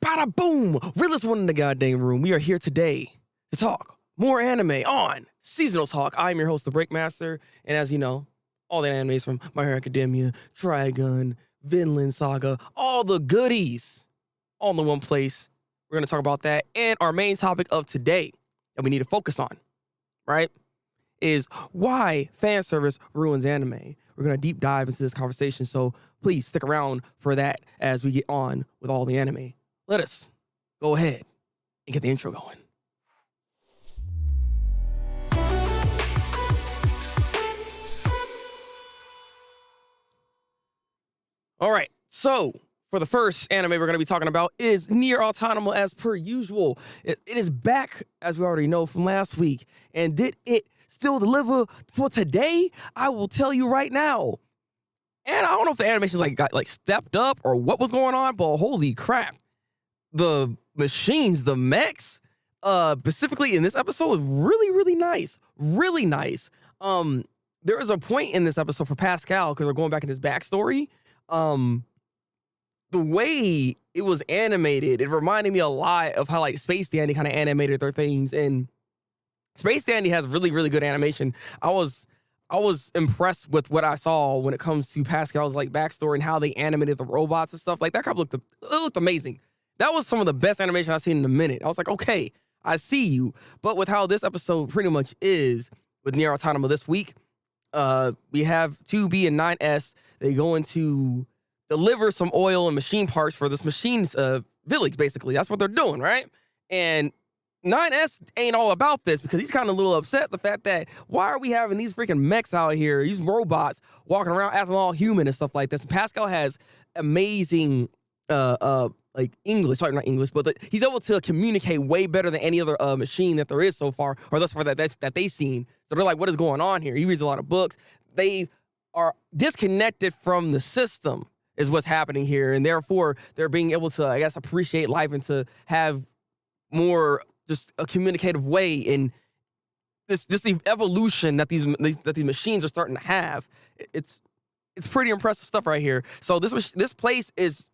Bada boom! Realest one in the goddamn room. We are here today to talk more anime on Seasonal Talk. I'm your host, Thabreakmaster, and as you know, all the animes from My Hero Academia, Trigun, Vinland Saga, all the goodies, all in the one place. We're gonna talk about that, and our main topic of today that we need to focus on, right, is why fan service ruins anime. We're gonna deep dive into this conversation, so please stick around for that as we get on with all the anime. Let us go ahead and get the intro going. All right, so for the first anime we're going to be talking about is Nier Automata as per usual. It is back, as we already know from last week. And did it still deliver for today? I will tell you right now. And I don't know if the animation got stepped up or what was going on, but holy crap. The machines, the mechs, specifically in this episode, is really nice. Really nice. There is a point in this episode for Pascal, because we're going back in his backstory. The way it was animated, it reminded me a lot of how Space Dandy kind of animated their things. And Space Dandy has really good animation. I was impressed with what I saw when it comes to Pascal's backstory and how they animated the robots and stuff. That crap looked amazing. That was some of the best animation I've seen in a minute. I was like, okay, I see you. But with how this episode pretty much is with Nier Automata this week, we have 2B and 9S. They go into deliver some oil and machine parts for this machine's village, basically. That's what they're doing, right? And 9S ain't all about this because he's kind of a little upset the fact that why are we having these freaking mechs out here, these robots walking around acting all human and stuff like this. And Pascal has amazing English, sorry, not English, but he's able to communicate way better than any other machine that there is so far, or thus far that they've seen. So they're like, what is going on here? He reads a lot of books. They are disconnected from the system is what's happening here. And therefore, they're being able to, I guess, appreciate life and to have more just a communicative way in this evolution that these machines are starting to have. It's pretty impressive stuff right here. So this place is,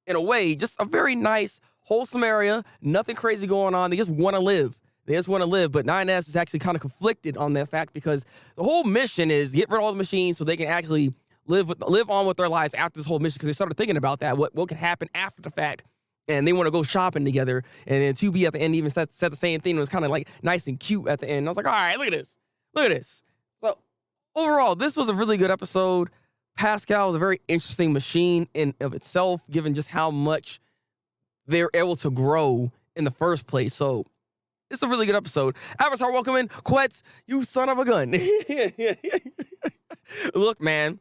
in a way, just a very nice, wholesome area. Nothing crazy going on. They just want to live. But 9S is actually kind of conflicted on that fact because the whole mission is get rid of all the machines so they can actually live on with their lives after this whole mission, because they started thinking about that, what could happen after the fact. And they want to go shopping together. And then 2B at the end even said the same thing. It was kind of nice and cute at the end. I was like, all right, look at this. So overall, this was a really good episode. Pascal is a very interesting machine in of itself, given just how much they're able to grow in the first place. So it's a really good episode. Avatar, welcome in. Quetz, you son of a gun. Look, man,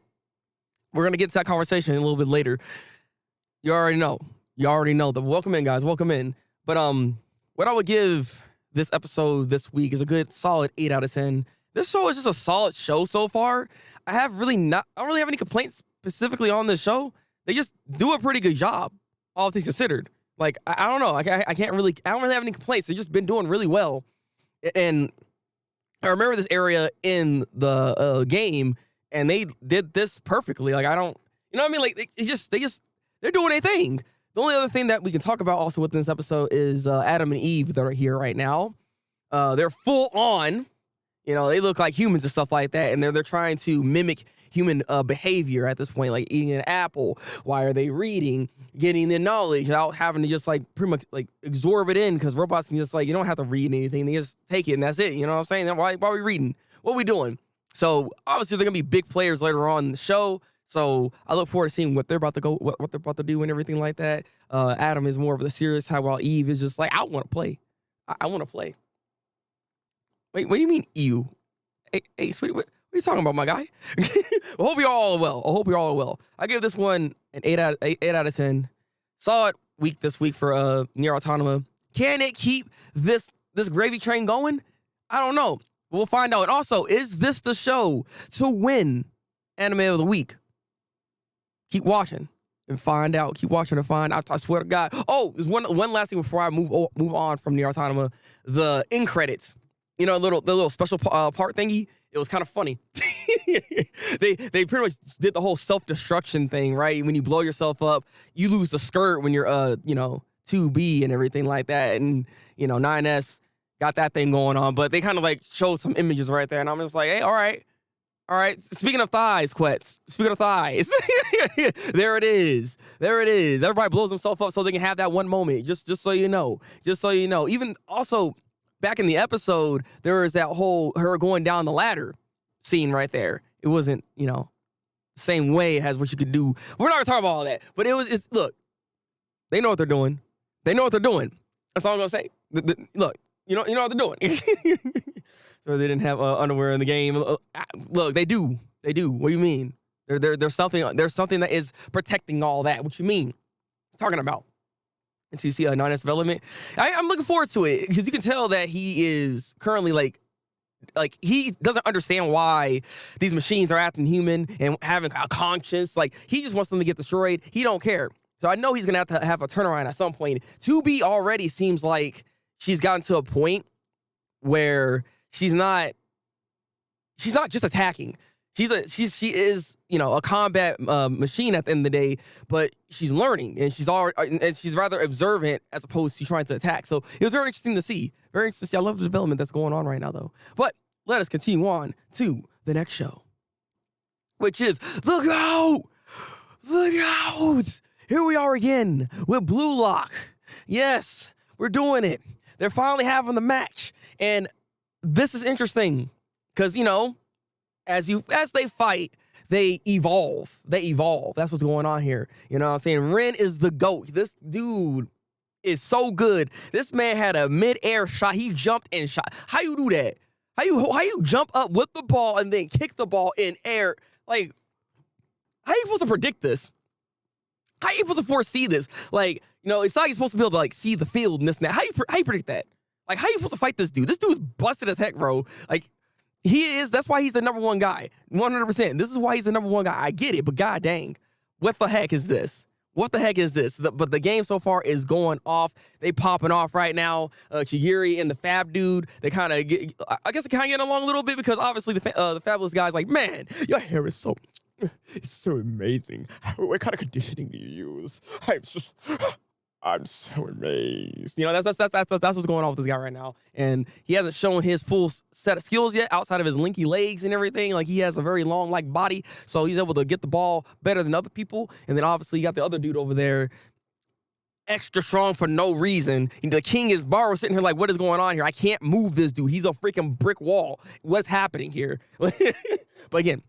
we're going to get to that conversation a little bit later. You already know. Welcome in, guys. Welcome in. But what I would give this episode this week is a good solid 8 out of 10. This show is just a solid show so far. I don't really have any complaints specifically on this show. They just do a pretty good job, all things considered. I don't know. I don't really have any complaints. They've just been doing really well. And I remember this area in the game, and they did this perfectly. I don't, you know what I mean? They're doing their thing. The only other thing that we can talk about also within this episode is Adam and Eve that are here right now. They're full on. They look like humans and stuff like that, and they're trying to mimic human behavior at this point, like eating an apple. Why are they reading, getting the knowledge without having to just pretty much absorb it in? Because robots can just you don't have to read anything; they just take it and that's it. You know what I'm saying? Why are we reading? What are we doing? So obviously they're gonna be big players later on in the show. So I look forward to seeing what they're about to what they're about to do and everything like that. Adam is more of the serious side, while Eve is just I want to play. I want to play. Wait, what do you mean you? Hey, sweetie, what are you talking about, my guy? I hope you're all well. I give this one an 8 out of 10. Solid week this week for Nier Automata. Can it keep this gravy train going? I don't know. We'll find out. And also, is this the show to win Anime of the Week? Keep watching and find out. Keep watching and find out. I swear to God. Oh, there's one last thing before I move on from Nier Automata. The end credits. The little special part thingy. It was kind of funny. They pretty much did the whole self-destruction thing, right? When you blow yourself up, you lose the skirt when you're 2B and everything like that. And, 9S got that thing going on, but they kind of like showed some images right there. And I'm just like, hey, all right. All right. Speaking of thighs, Quets. Speaking of thighs, there it is. There it is. Everybody blows themselves up so they can have that one moment. Just so you know. Just so you know. Even also back in the episode, there was that whole her going down the ladder scene right there. It wasn't, the same way as what you could do. We're not gonna talk about all that, but look, they know what they're doing. They know what they're doing. That's all I'm gonna say. Look, you know what they're doing. So they didn't have underwear in the game. Look, they do. They do. What do you mean? There's something that is protecting all that. What you mean? Talking about. And so you see a 9S development. I'm looking forward to it because you can tell that he is currently like he doesn't understand why these machines are acting human and having a conscience. Like he just wants them to get destroyed. He don't care. So I know he's gonna have a turnaround at some point. 2B already seems like she's gotten to a point where she's not just attacking. She is a combat machine at the end of the day, but she's learning and she's rather observant as opposed to trying to attack. So it was very interesting to see. Very interesting to see. I love the development that's going on right now, though. But let us continue on to the next show, which is look out, look out! Here we are again with Blue Lock. Yes, we're doing it. They're finally having the match, and this is interesting because as they fight, they evolve. That's what's going on here. You know what I'm saying? Ren is the GOAT. This dude is so good. This man had a mid-air shot. He jumped and shot. How you do that? How you jump up with the ball and then kick the ball in air? Like, how you supposed to predict this? How you supposed to foresee this? Like, Isagi's supposed to be able to like see the field and this and that. How you predict that? Like, how you supposed to fight this dude? This dude's busted as heck, bro. Like, he is. That's why he's the number one guy. 100%. This is why he's the number one guy. I get it, but god dang, what the heck is this? What the heck is this? But the game so far is going off. They popping off right now. Chigiri and the Fab dude, they kind of I guess they kind of getting along a little bit because obviously the Fabulous guy's like, man, your hair is it's so amazing. What kind of conditioning do you use? I'm so amazed. That's what's going on with this guy right now. And he hasn't shown his full set of skills yet outside of his linky legs and everything. Like, he has a very long, body. So he's able to get the ball better than other people. And then obviously you got the other dude over there extra strong for no reason. The king is Baro sitting here like, what is going on here? I can't move this dude. He's a freaking brick wall. What's happening here? But again,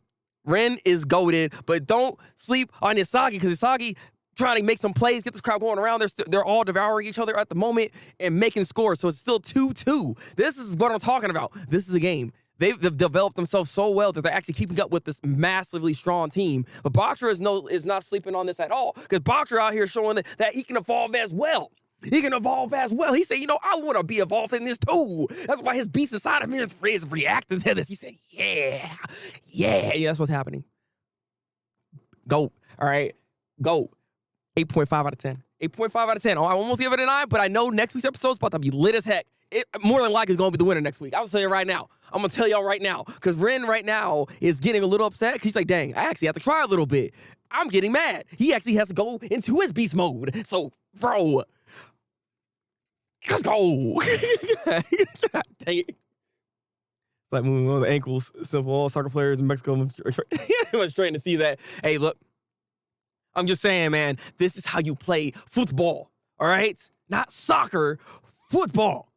Ren is goated, but don't sleep on Isagi because Isagi trying to make some plays, get this crowd going around. They're all devouring each other at the moment and making scores. So it's still 2-2. This is what I'm talking about. This is a game. They've developed themselves so well that they're actually keeping up with this massively strong team. But Boxer is not sleeping on this at all because Boxer out here showing that he can evolve as well. He can evolve as well. He said, I want to be involved in this too. That's why his beast inside of me is reacting to this. He said, yeah, that's what's happening. Go. All right. Go. 8.5 out of 10. 8.5 out of 10. Oh, I almost give it a 9, but I know next week's episode is about to be lit as heck. It more than likely is going to be the winner next week. I'll tell you right now. I'm going to tell y'all right now. Because Ren right now is getting a little upset. Because he's like, dang, I actually have to try a little bit. I'm getting mad. He actually has to go into his beast mode. So, bro, let's go. Dang it. It's like moving on the ankles. Simple. All soccer players in Mexico was trying to see that. Hey, look. I'm just saying, man, this is how you play football, all right? Not soccer, football.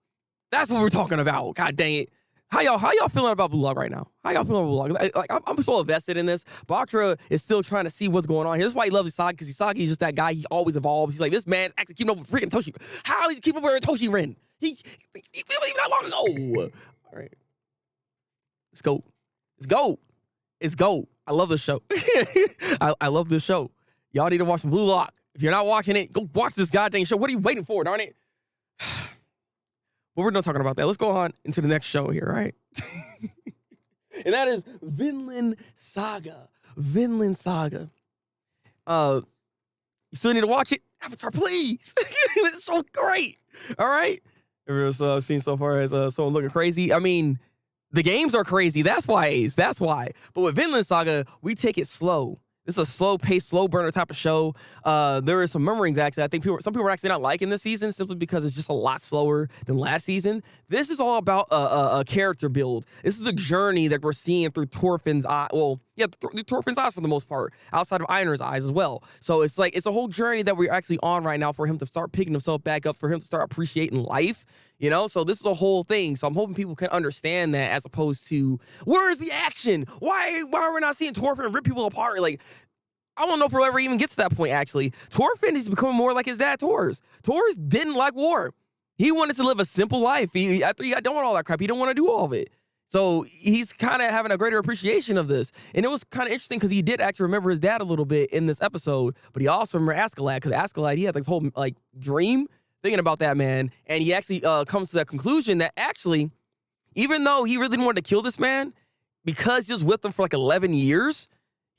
That's what we're talking about. God dang it. How y'all feeling about Blue Lock right now? How y'all feeling about Blue Lock? Like, I'm so invested in this. Baktra is still trying to see what's going on here. That's why he loves Isagi, because Isagi is just that guy. He always evolves. He's like, this man's actually keeping up with freaking Toshi. How is he keeping up with Toshi Ren? He wasn't even that long ago. All right. Let's go. Let's go. Let's go. I love this show. I love this show. Y'all need to watch Blue Lock. If you're not watching it, go watch this goddamn show. What are you waiting for, darn it? Well, we're not talking about that. Let's go on into the next show here, right? And that is Vinland Saga. Vinland Saga. You still need to watch it? Avatar, please. It's so great. All right. Everyone's seen so far as someone looking crazy. I mean, the games are crazy. That's why. But with Vinland Saga, we take it slow. This is a slow pace, slow burner type of show. There are some murmurings actually. I think some people are actually not liking this season simply because it's just a lot slower than last season. This is all about a character build. This is a journey that we're seeing through Thorfinn's eye. Well, yeah, through Thorfinn's eyes for the most part, outside of Einar's eyes as well. So it's like it's a whole journey that we're actually on right now for him to start picking himself back up, for him to start appreciating life. You know, so this is a whole thing. So I'm hoping people can understand that, as opposed to, where's the action? Why are we not seeing Thorfinn rip people apart? Like, I don't know if we'll ever even get to that point, actually. Thorfinn is becoming more like his dad, Thors. Thors didn't like war. He wanted to live a simple life. After he got done with all that crap, he didn't want to do all of it. So he's kind of having a greater appreciation of this. And it was kind of interesting because he did actually remember his dad a little bit in this episode, but he also remembered Askeladd, because Askeladd, he had this whole like dream thinking about that man. And he actually comes to that conclusion that actually, even though he really didn't want to kill this man, because he was with him for like 11 years,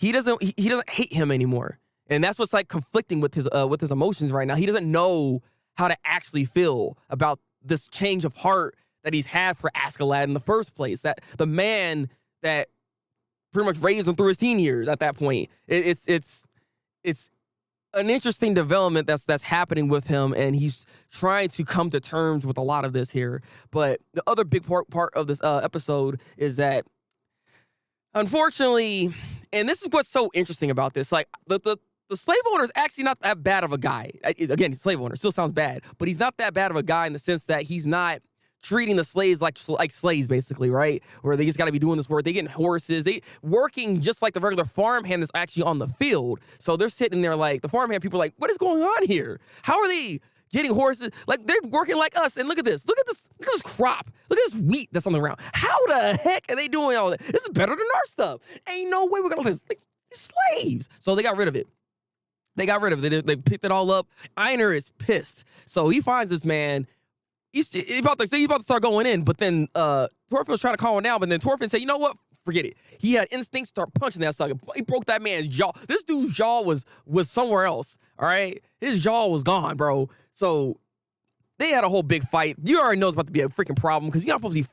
he doesn't hate him anymore. And that's what's like conflicting with his emotions right now. He doesn't know how to actually feel about this change of heart that he's had for Askeladd in the first place. That the man that pretty much raised him through his teen years at that point. It's an interesting development that's happening with him, and he's trying to come to terms with a lot of this here. But the other big part of this episode is that, unfortunately, and this is what's so interesting about this, like the slave owner is actually not that bad of a guy. Again, he's slave owner, still sounds bad, but he's not that bad of a guy in the sense that he's not treating the slaves like slaves, basically, right? Where they just got to be doing this work. They getting horses. They working just like the regular farmhand that's actually on the field. So they're sitting there like, the farmhand people are like, what is going on here? How are they getting horses? Like, they're working like us. And look at this. Look at this crop. Look at this wheat that's on the ground. How the heck are they doing all that? This is better than our stuff. Ain't no way we're going to live like slaves. So they got rid of it. They picked it all up. Einar is pissed. So he finds this man. He's about to start going in, but then Thorfinn was trying to calm him down, but then Thorfinn said, you know what? Forget it. He had instinct to start punching that sucker. He broke that man's jaw. This dude's jaw was somewhere else, all right? His jaw was gone, bro. So they had a whole big fight. You already know it's about to be a freaking problem, because you're not supposed to be,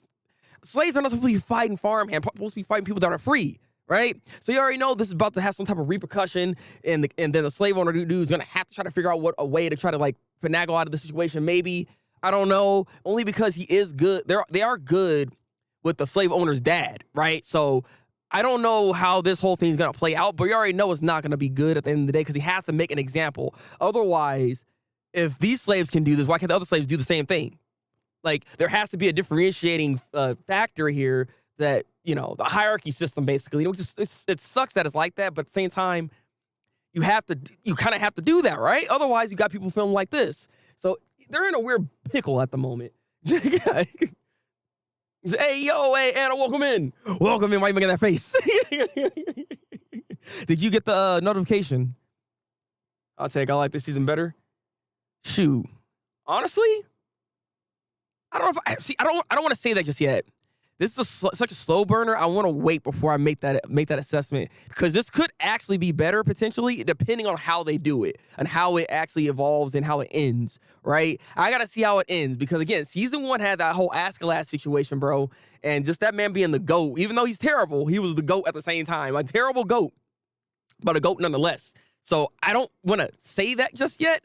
slaves are not supposed to be fighting farmhand, supposed to be fighting people that are free, right? So you already know this is about to have some type of repercussion, and then the slave owner dude is going to have to try to figure out a way to try to like finagle out of the situation, maybe. I don't know, only because he is good. They are good with the slave owner's dad, right? So I don't know how this whole thing is going to play out, but you already know it's not going to be good at the end of the day, because he has to make an example. Otherwise, if these slaves can do this, why can't the other slaves do the same thing? Like, there has to be a differentiating factor here that, you know, the hierarchy system, basically. You know, it sucks that it's like that, but at the same time, you kind of have to do that, right? Otherwise, you got people feeling like this. So they're in a weird pickle at the moment. Hey, yo, hey, Anna, welcome in. Welcome in. Why are you making that face? Did you get the notification? I like this season better. Shoot. Honestly, I don't know if I don't want to say that just yet. This is such a slow burner. I want to wait before I make that assessment, because this could actually be better potentially, depending on how they do it and how it actually evolves and how it ends, right? I got to see how it ends, because again, season 1 had that whole Askeladd situation, bro, and just that man being the GOAT. Even though he's terrible, he was the GOAT at the same time. A terrible GOAT, but a GOAT nonetheless. So I don't want to say that just yet.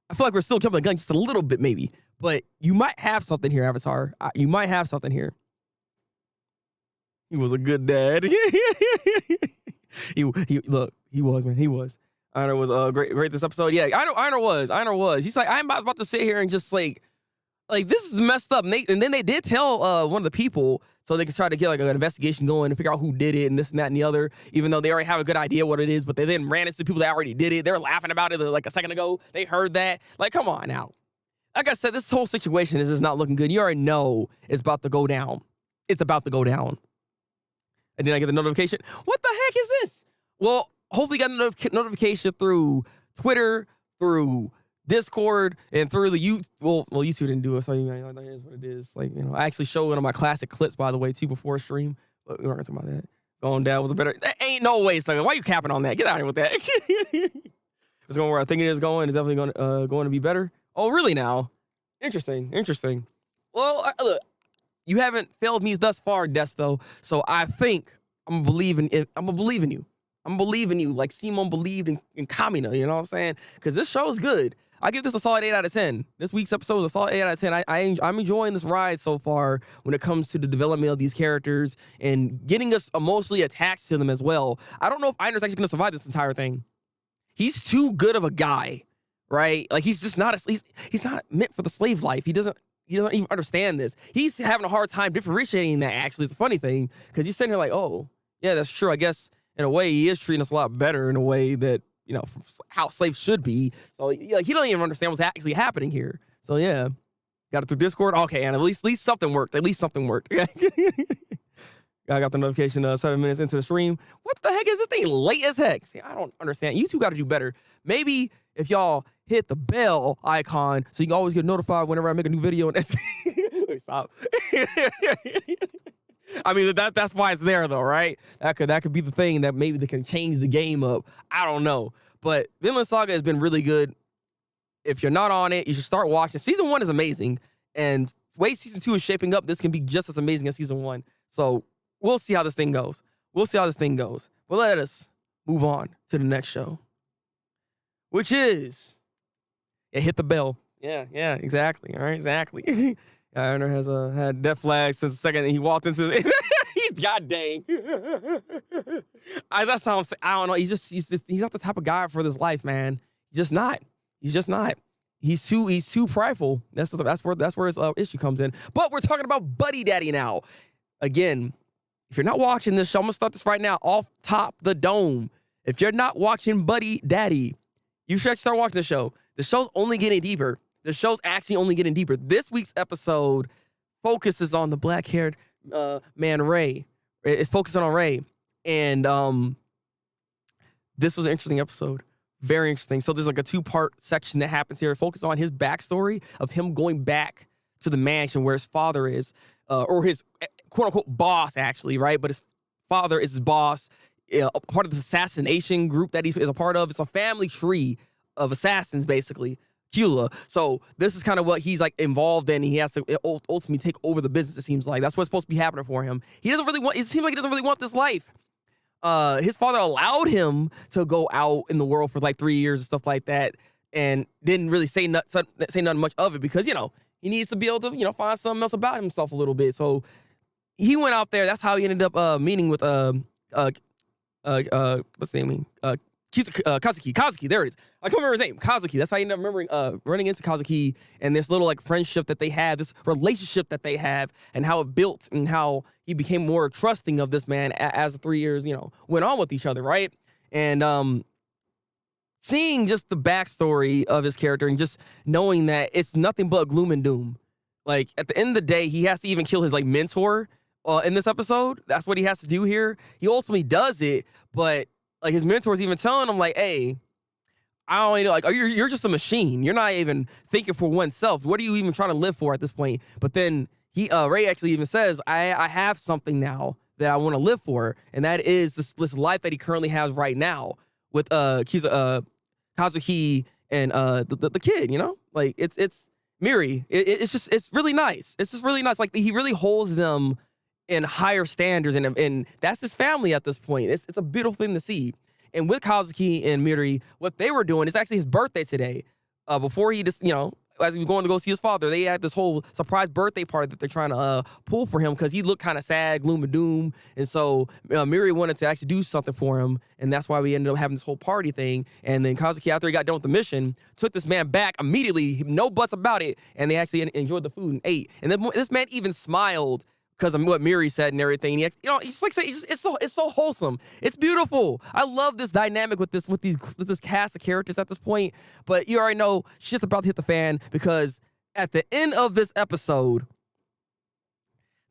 I feel like we're still jumping the gun just a little bit, maybe, but you might have something here, Avatar. You might have something here. He was a good dad. he was, man. He was. Einar was great this episode. Yeah, Einar was. He's like, I'm about to sit here and just like this is messed up. And then they did tell one of the people, so they could try to get like an investigation going and figure out who did it and this and that and the other, even though they already have a good idea what it is, but they then ran into people that already did it. They were laughing about it like a second ago. They heard that. Like, come on now. Like I said, this whole situation is just not looking good. You already know it's about to go down. It's about to go down. And then I get the notification. What the heck is this? Well, hopefully you got a notification through Twitter, through Discord, and through the YouTube. Well, YouTube didn't do it, so you know, that is what it is. Like, you know, I actually showed one of my classic clips, by the way, too, before stream. But we weren't gonna talk about that. Going down was a better. That ain't no way, Saga. Why are you capping on that? Get out of here with that. It's going where I think it is going. It's definitely going to be better. Oh, really now? Interesting. Well, look. You haven't failed me thus far, Desto. So I think I'm gonna believe in you. I'm I'm believing you, like Simon believed in Kamina. You know what I'm saying? Because this show is good. I give this a solid 8 out of 10. This week's episode is a solid 8 out of 10. I'm enjoying this ride so far when it comes to the development of these characters and getting us emotionally attached to them as well. I don't know if Einer's actually going to survive this entire thing. He's too good of a guy, right? Like he's just not he's not meant for the slave life. He doesn't even understand this. He's having a hard time differentiating that. Actually, it's a funny thing because he's sitting here like, oh yeah, that's true. I guess in a way he is treating us a lot better in a way that, you know, how slaves should be. So yeah, he don't even understand what's actually happening here. So yeah, got it through Discord. Okay, and at least something worked. At least something worked. I got the notification 7 minutes into the stream. What the heck is this thing late as heck? See, I don't understand. You two got to do better. Maybe if y'all hit the bell icon so you can always get notified whenever I make a new video. Wait, stop. I mean, that's why it's there though, right? That could be the thing that maybe they can change the game up. I don't know. But Vinland Saga has been really good. If you're not on it, you should start watching. Season 1 is amazing. And the way Season 2 is shaping up, this can be just as amazing as Season 1. So we'll see how this thing goes. But let us move on to the next show, which is hit the bell. Yeah, exactly. All right, exactly. Aaron has had death flags since the second he walked into the he's god dang. That's how I'm saying. I don't know. He's not the type of guy for this life, man. He's just not. He's too prideful. That's where his issue comes in. But we're talking about Buddy Daddy now. Again, if you're not watching this show, I'm gonna start this right now off top the dome. If you're not watching Buddy Daddy, you should start watching the show. The show's only getting deeper. The show's actually only getting deeper. This week's episode focuses on the black-haired man, Ray. It's focusing on Ray. And this was an interesting episode. Very interesting. So there's like a 2-part section that happens here. It focuses on his backstory of him going back to the mansion where his father is, or his quote-unquote boss, actually, right? But his father is his boss, part of this assassination group that he is a part of. It's a family tree of assassins, basically. Kula. So this is kind of what he's like involved in. He has to ultimately take over the business. It seems like that's what's supposed to be happening for him. It seems like he doesn't really want this life. His father allowed him to go out in the world for like 3 years and stuff like that, and didn't really say nothing much of it because, you know, he needs to be able to, you know, find something else about himself a little bit. So he went out there. That's how he ended up meeting with what's the name? Kazuki, there it is. I can't remember his name. Kazuki. That's how you end up remembering running into Kazuki and this little like friendship that they have, this relationship that they have, and how it built and how he became more trusting of this man as the 3 years, you know, went on with each other, right? And seeing just the backstory of his character and just knowing that it's nothing but gloom and doom. Like at the end of the day, he has to even kill his like mentor in this episode. That's what he has to do here. He ultimately does it, but like his mentor's even telling him like, hey, I don't know, like you're just a machine. You're not even thinking for oneself. What are you even trying to live for at this point? But then Ray actually even says, I have something now that I want to live for, and that is this life that he currently has right now with Kazuki and the kid, you know? Like it's Miri. It's really nice. It's just really nice. Like he really holds them in higher standards, and that's his family at this point. It's a beautiful thing to see. And with Kazuki and Miri, what they were doing, it's actually his birthday today. Before he just, you know, as he was going to go see his father, they had this whole surprise birthday party that they're trying to pull for him because he looked kind of sad, gloom and doom. And so Miri wanted to actually do something for him, and that's why we ended up having this whole party thing. And then Kazuki, after he got done with the mission, took this man back immediately, no buts about it, and they actually enjoyed the food and ate. And then this man even smiled because of what Miri said and everything. And you know, he's like saying, it's so wholesome. It's beautiful. I love this dynamic with this cast of characters at this point. But you already know shit's about to hit the fan because at the end of this episode,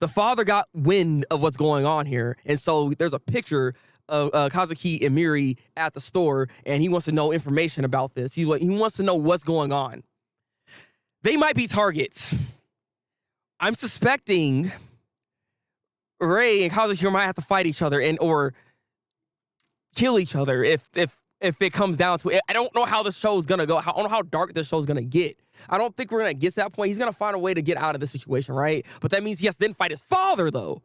the father got wind of what's going on here, and so there's a picture of Kazuki and Miri at the store, and he wants to know information about this. He wants to know what's going on. They might be targets. I'm suspecting Ray and Kazuhiro might have to fight each other or kill each other if it comes down to it. I don't know how this show is gonna go. I don't know how dark this show is gonna get. I don't think we're gonna get to that point. He's gonna find a way to get out of this situation, right? But that means he has to then fight his father, though.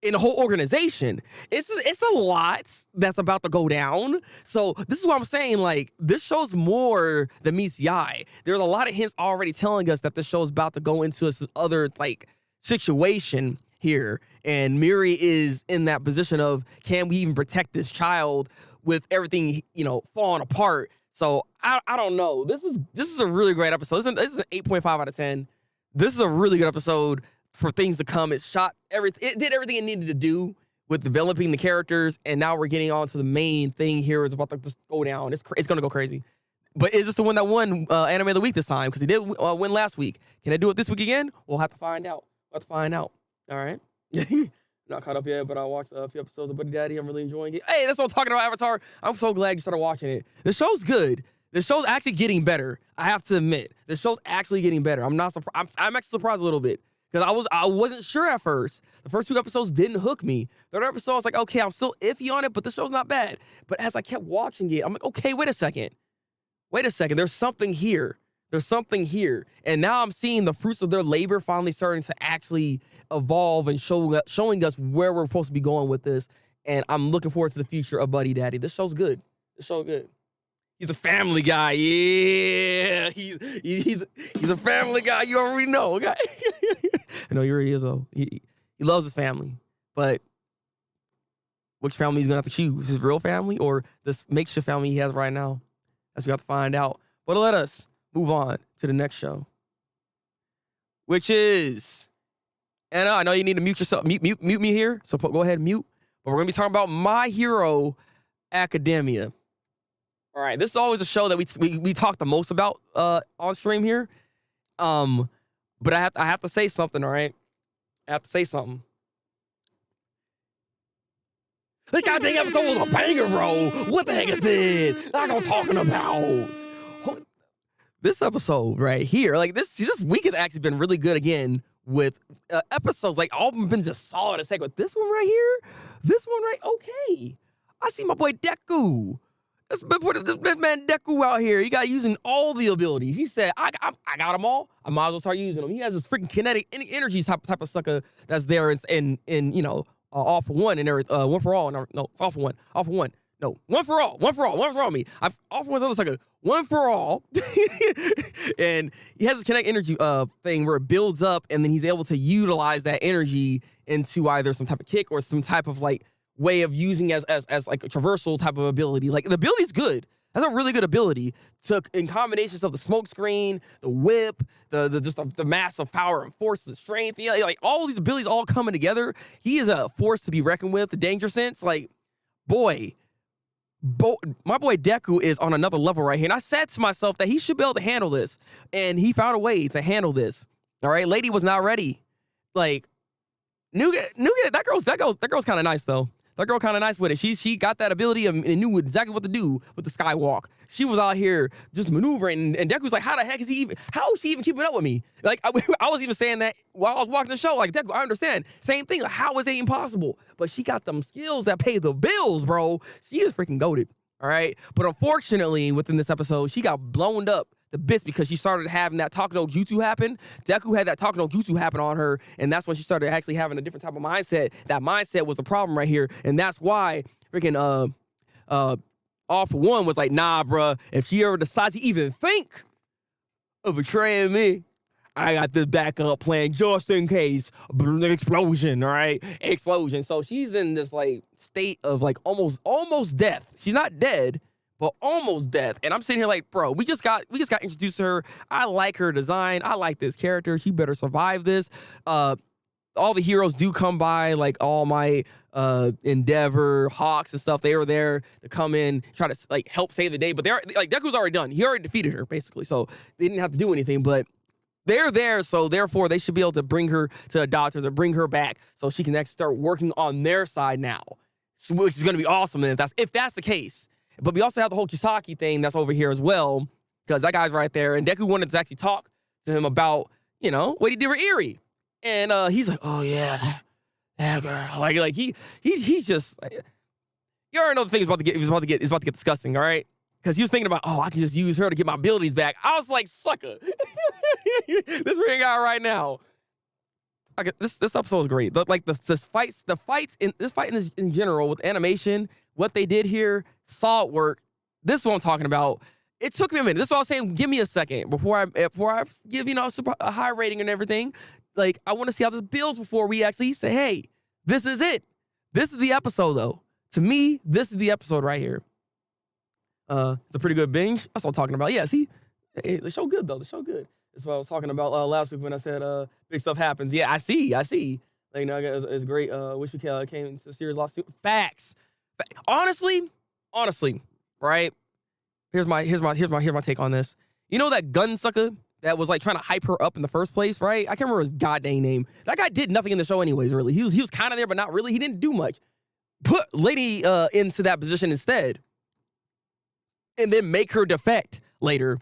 in the whole organization. It's a lot that's about to go down. So this is what I'm saying. Like, this show's more than meets the eye. There's a lot of hints already telling us that this show is about to go into this other like situation here, and Miri is in that position of, can we even protect this child with everything, you know, falling apart? So I don't know. This is a really great episode. This is an 8.5 out of 10. This is a really good episode for things to come. It did everything it needed to do with developing the characters, and now we're getting on to the main thing here. It's about to just go down. It's going to go crazy. But is this the one that won Anime of the Week this time? Because he did win last week. Can I do it this week again? We'll have to find out. All right. Not caught up yet, but I watched a few episodes of Buddy Daddy. I'm really enjoying it. Hey, that's what I'm talking about, Avatar. I'm so glad you started watching it. The show's good. The show's actually getting better. I have to admit, the show's actually getting better. I'm not surprised. I'm actually surprised a little bit because I wasn't sure at first. The first 2 episodes didn't hook me. Third episode, I was like, okay, I'm still iffy on it, but the show's not bad. But as I kept watching it, I'm like, okay, wait a second. There's something here. And now I'm seeing the fruits of their labor finally starting to actually evolve and showing us where we're supposed to be going with this. And I'm looking forward to the future of Buddy Daddy. This show's good. He's a family guy. Yeah, he's a family guy. You already know, okay? I know he really is, though. He loves his family. But which family he's going to have to choose? His real family or this makeshift family he has right now? That's what we have to find out. But let us move on to the next show, which is, Anna, I know you need to mute yourself, mute me here, so go ahead and mute. But we're going to be talking about My Hero Academia. All right, this is always a show that we talk the most about on stream here. But I have to say something, all right? I have to say something. This goddamn episode was a banger, bro. What the heck is this? Like I'm talking about. This episode right here, like this week has actually been really good again with episodes. Like all of them have been just solid as heck. But this one right here, okay. I see my boy Deku. This man Deku out here. He got using all the abilities. He said, I got them all. I might as well start using them. He has this freaking kinetic energy type of sucker that's there in you know, all for one and one for all. No, it's all for one. All for one. No, one for all. One for all me. I've all for one's other sucker. One for all. And he has this kinetic energy thing where it builds up and then he's able to utilize that energy into either some type of kick or some type of like way of using as like a traversal type of ability. Like the ability's good. That's a really good ability. Took in combinations of the smoke screen, the whip, the massive power and force, the strength, you know, like all these abilities all coming together. He is a force to be reckoned with. The danger sense, like, boy, my boy Deku is on another level right here. And I said to myself that he should be able to handle this, and he found a way to handle this. All right, lady was not ready. Like, that girl's kind of nice though. That girl kind of nice with it. She got that ability and knew exactly what to do with the skywalk. She was out here just maneuvering, and Deku's like, how the heck is how is she even keeping up with me? Like, I was even saying that while I was watching the show. Like, Deku, I understand. Same thing. Like, how is it even possible? But she got them skills that pay the bills, bro. She is freaking goated. All right. But unfortunately, within this episode, she got blown up the bits because she started having that talk no jutsu happen. Deku had that talk no jutsu happen on her, and that's when she started actually having a different type of mindset. That mindset was the problem right here, and that's why freaking All For One was like, nah, bruh, if she ever decides to even think of betraying me, I got this backup plan just in case. Explosion, all right? Explosion. So she's in this like state of like almost death. She's not dead, but almost death. And I'm sitting here like, bro, we just got introduced to her. I like her design. I like this character. She better survive this. All the heroes do come by, like All Might, Endeavor, Hawks and stuff. They were there to come in, try to like help save the day. But they're like, Deku's already done. He already defeated her basically. So they didn't have to do anything, but they're there, so therefore they should be able to bring her to the doctors or bring her back so she can actually start working on their side now, which is going to be awesome if that's the case. But we also have the whole Kisaki thing that's over here as well, because that guy's right there, and Deku wanted to actually talk to him about, you know, what he did with Eri, and he's like, oh yeah, that girl, like he's just like, you already know the thing is about to get disgusting, all right? Because he was thinking about, oh, I can just use her to get my abilities back. I was like, sucker. This ring guy right now. this episode is great. The fights in general with animation, what they did here, solid work. This is what I'm talking about. It took me a minute. This is what I was saying. Give me a second before I give a high rating and everything. Like, I want to see how this builds before we actually say, hey, this is it. This is the episode, though. To me, this is the episode right here. It's a pretty good binge. That's what I'm talking about. Yeah, see, the show good though. The show good. That's what I was talking about last week when I said big stuff happens. Yeah, I see. Like, you know, it's great. Wish we came into the series last week. Facts. Honestly, right? Here's my take on this. You know that gun sucker that was like trying to hype her up in the first place, right? I can't remember his goddamn name. That guy did nothing in the show anyways, really. He was kind of there, but not really. He didn't do much. Put Lady into that position instead. And then make her defect later,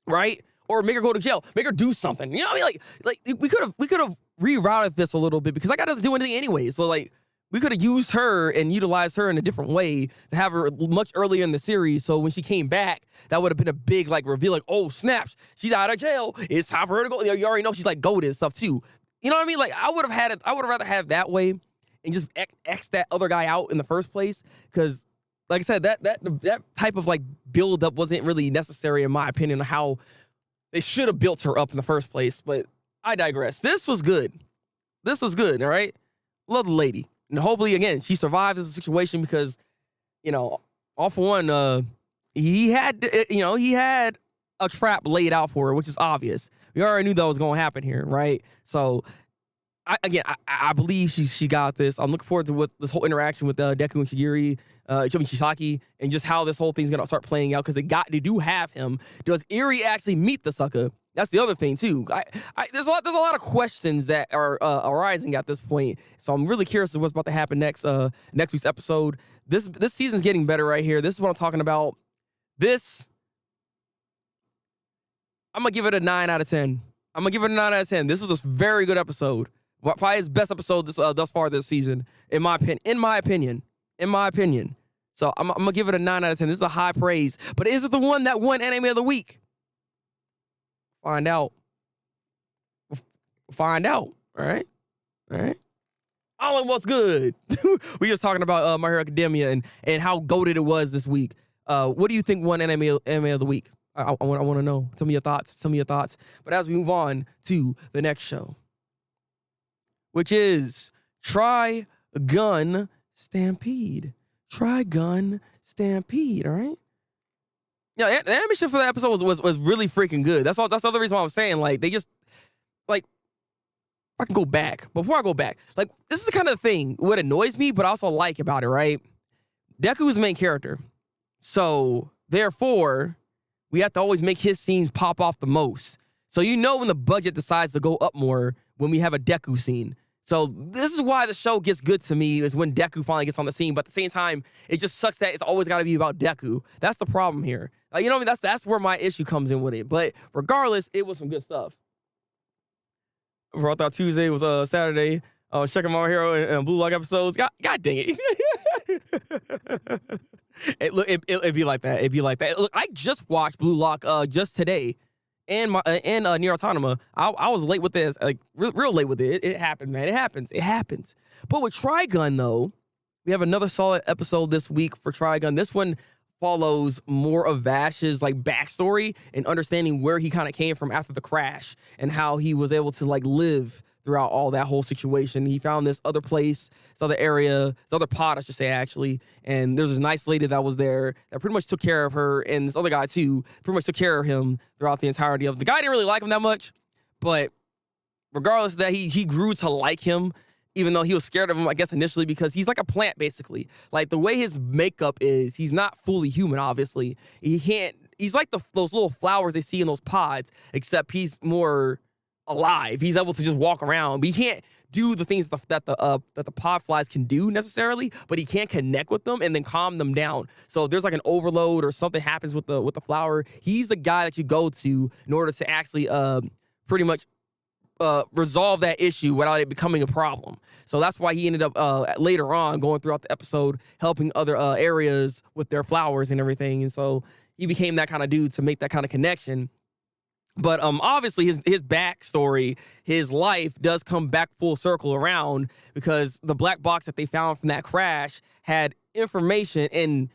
right? Or make her go to jail. Make her do something. You know what I mean? Like we could have rerouted this a little bit because that guy doesn't do anything anyway. So like we could have used her and utilized her in a different way to have her much earlier in the series. So when she came back, that would have been a big like reveal. Like, oh snaps, she's out of jail. It's time for her to go. You already know she's like goated and stuff too. You know what I mean? Like I would have rather have that way and just X that other guy out in the first place because. Like I said, that type of like build up wasn't really necessary in my opinion on how they should have built her up in the first place. But I digress. This was good. All right. Love the lady, and hopefully again she survives this situation because, you know, all for one, he had a trap laid out for her, which is obvious. We already knew that was going to happen here, right? So. I believe she got this. I'm looking forward to what this whole interaction with Deku and Chisaki, and just how this whole thing's gonna start playing out because they do have him. Does Eri actually meet the sucker? That's the other thing too. There's a lot of questions that are arising at this point. So I'm really curious to what's about to happen next week's episode. This season's getting better right here. This is what I'm talking about. This I'm gonna give it a 9 out of 10. This was a very good episode. Probably his best episode thus far this season, in my opinion. So I'm gonna give it a 9 out of 10. This is a high praise, but is it the one that won anime of the week? Find out. All right. All in what's good. We just talking about My Hero Academia and how goated it was this week. What do you think won anime of the week? I want to know. Tell me your thoughts. But as we move on to the next show, which is Trigun Stampede. All right. Yeah, the animation for the episode was really freaking good. That's the other reason why I'm saying, like, they just, like, I can go back. Before I go back, like, this is the kind of thing, what annoys me, but I also like about it, right? Deku is the main character. So, therefore, we have to always make his scenes pop off the most. So you know when the budget decides to go up more when we have a Deku scene. So this is why the show gets good to me, is when Deku finally gets on the scene. But at the same time, it just sucks that it's always got to be about Deku. That's the problem here. Like, you know what I mean? That's where my issue comes in with it. But regardless, it was some good stuff. I thought Tuesday was Saturday. I was checking My Hero and Blue Lock episodes. God dang it. It'd be like that. Look, I just watched Blue Lock just today. And Nier Automata. I was late with this, like real late with it. It happens, man. It happens. But with Trigun, though, we have another solid episode this week for Trigun. This one follows more of Vash's like backstory and understanding where he kind of came from after the crash and how he was able to like live throughout all that whole situation. He found this other place, this other area, this other pod, I should say, actually. And there's this nice lady that was there that pretty much took care of her, and this other guy, too, pretty much took care of him throughout the entirety of it. The guy didn't really like him that much, but regardless of that, he grew to like him, even though he was scared of him, I guess, initially, because he's like a plant, basically. Like, the way his makeup is, he's not fully human, obviously. He's like those little flowers they see in those pods, except he's more alive. He's able to just walk around, but he can't do the things that the pod flies can do necessarily, but he can't connect with them and then calm them down. So if there's like an overload or something happens with the flower, he's the guy that you go to in order to actually pretty much resolve that issue without it becoming a problem. So that's why he ended up later on going throughout the episode helping other areas with their flowers and everything. And so he became that kind of dude to make that kind of connection. But obviously his backstory, his life does come back full circle around because the black box that they found from that crash had information and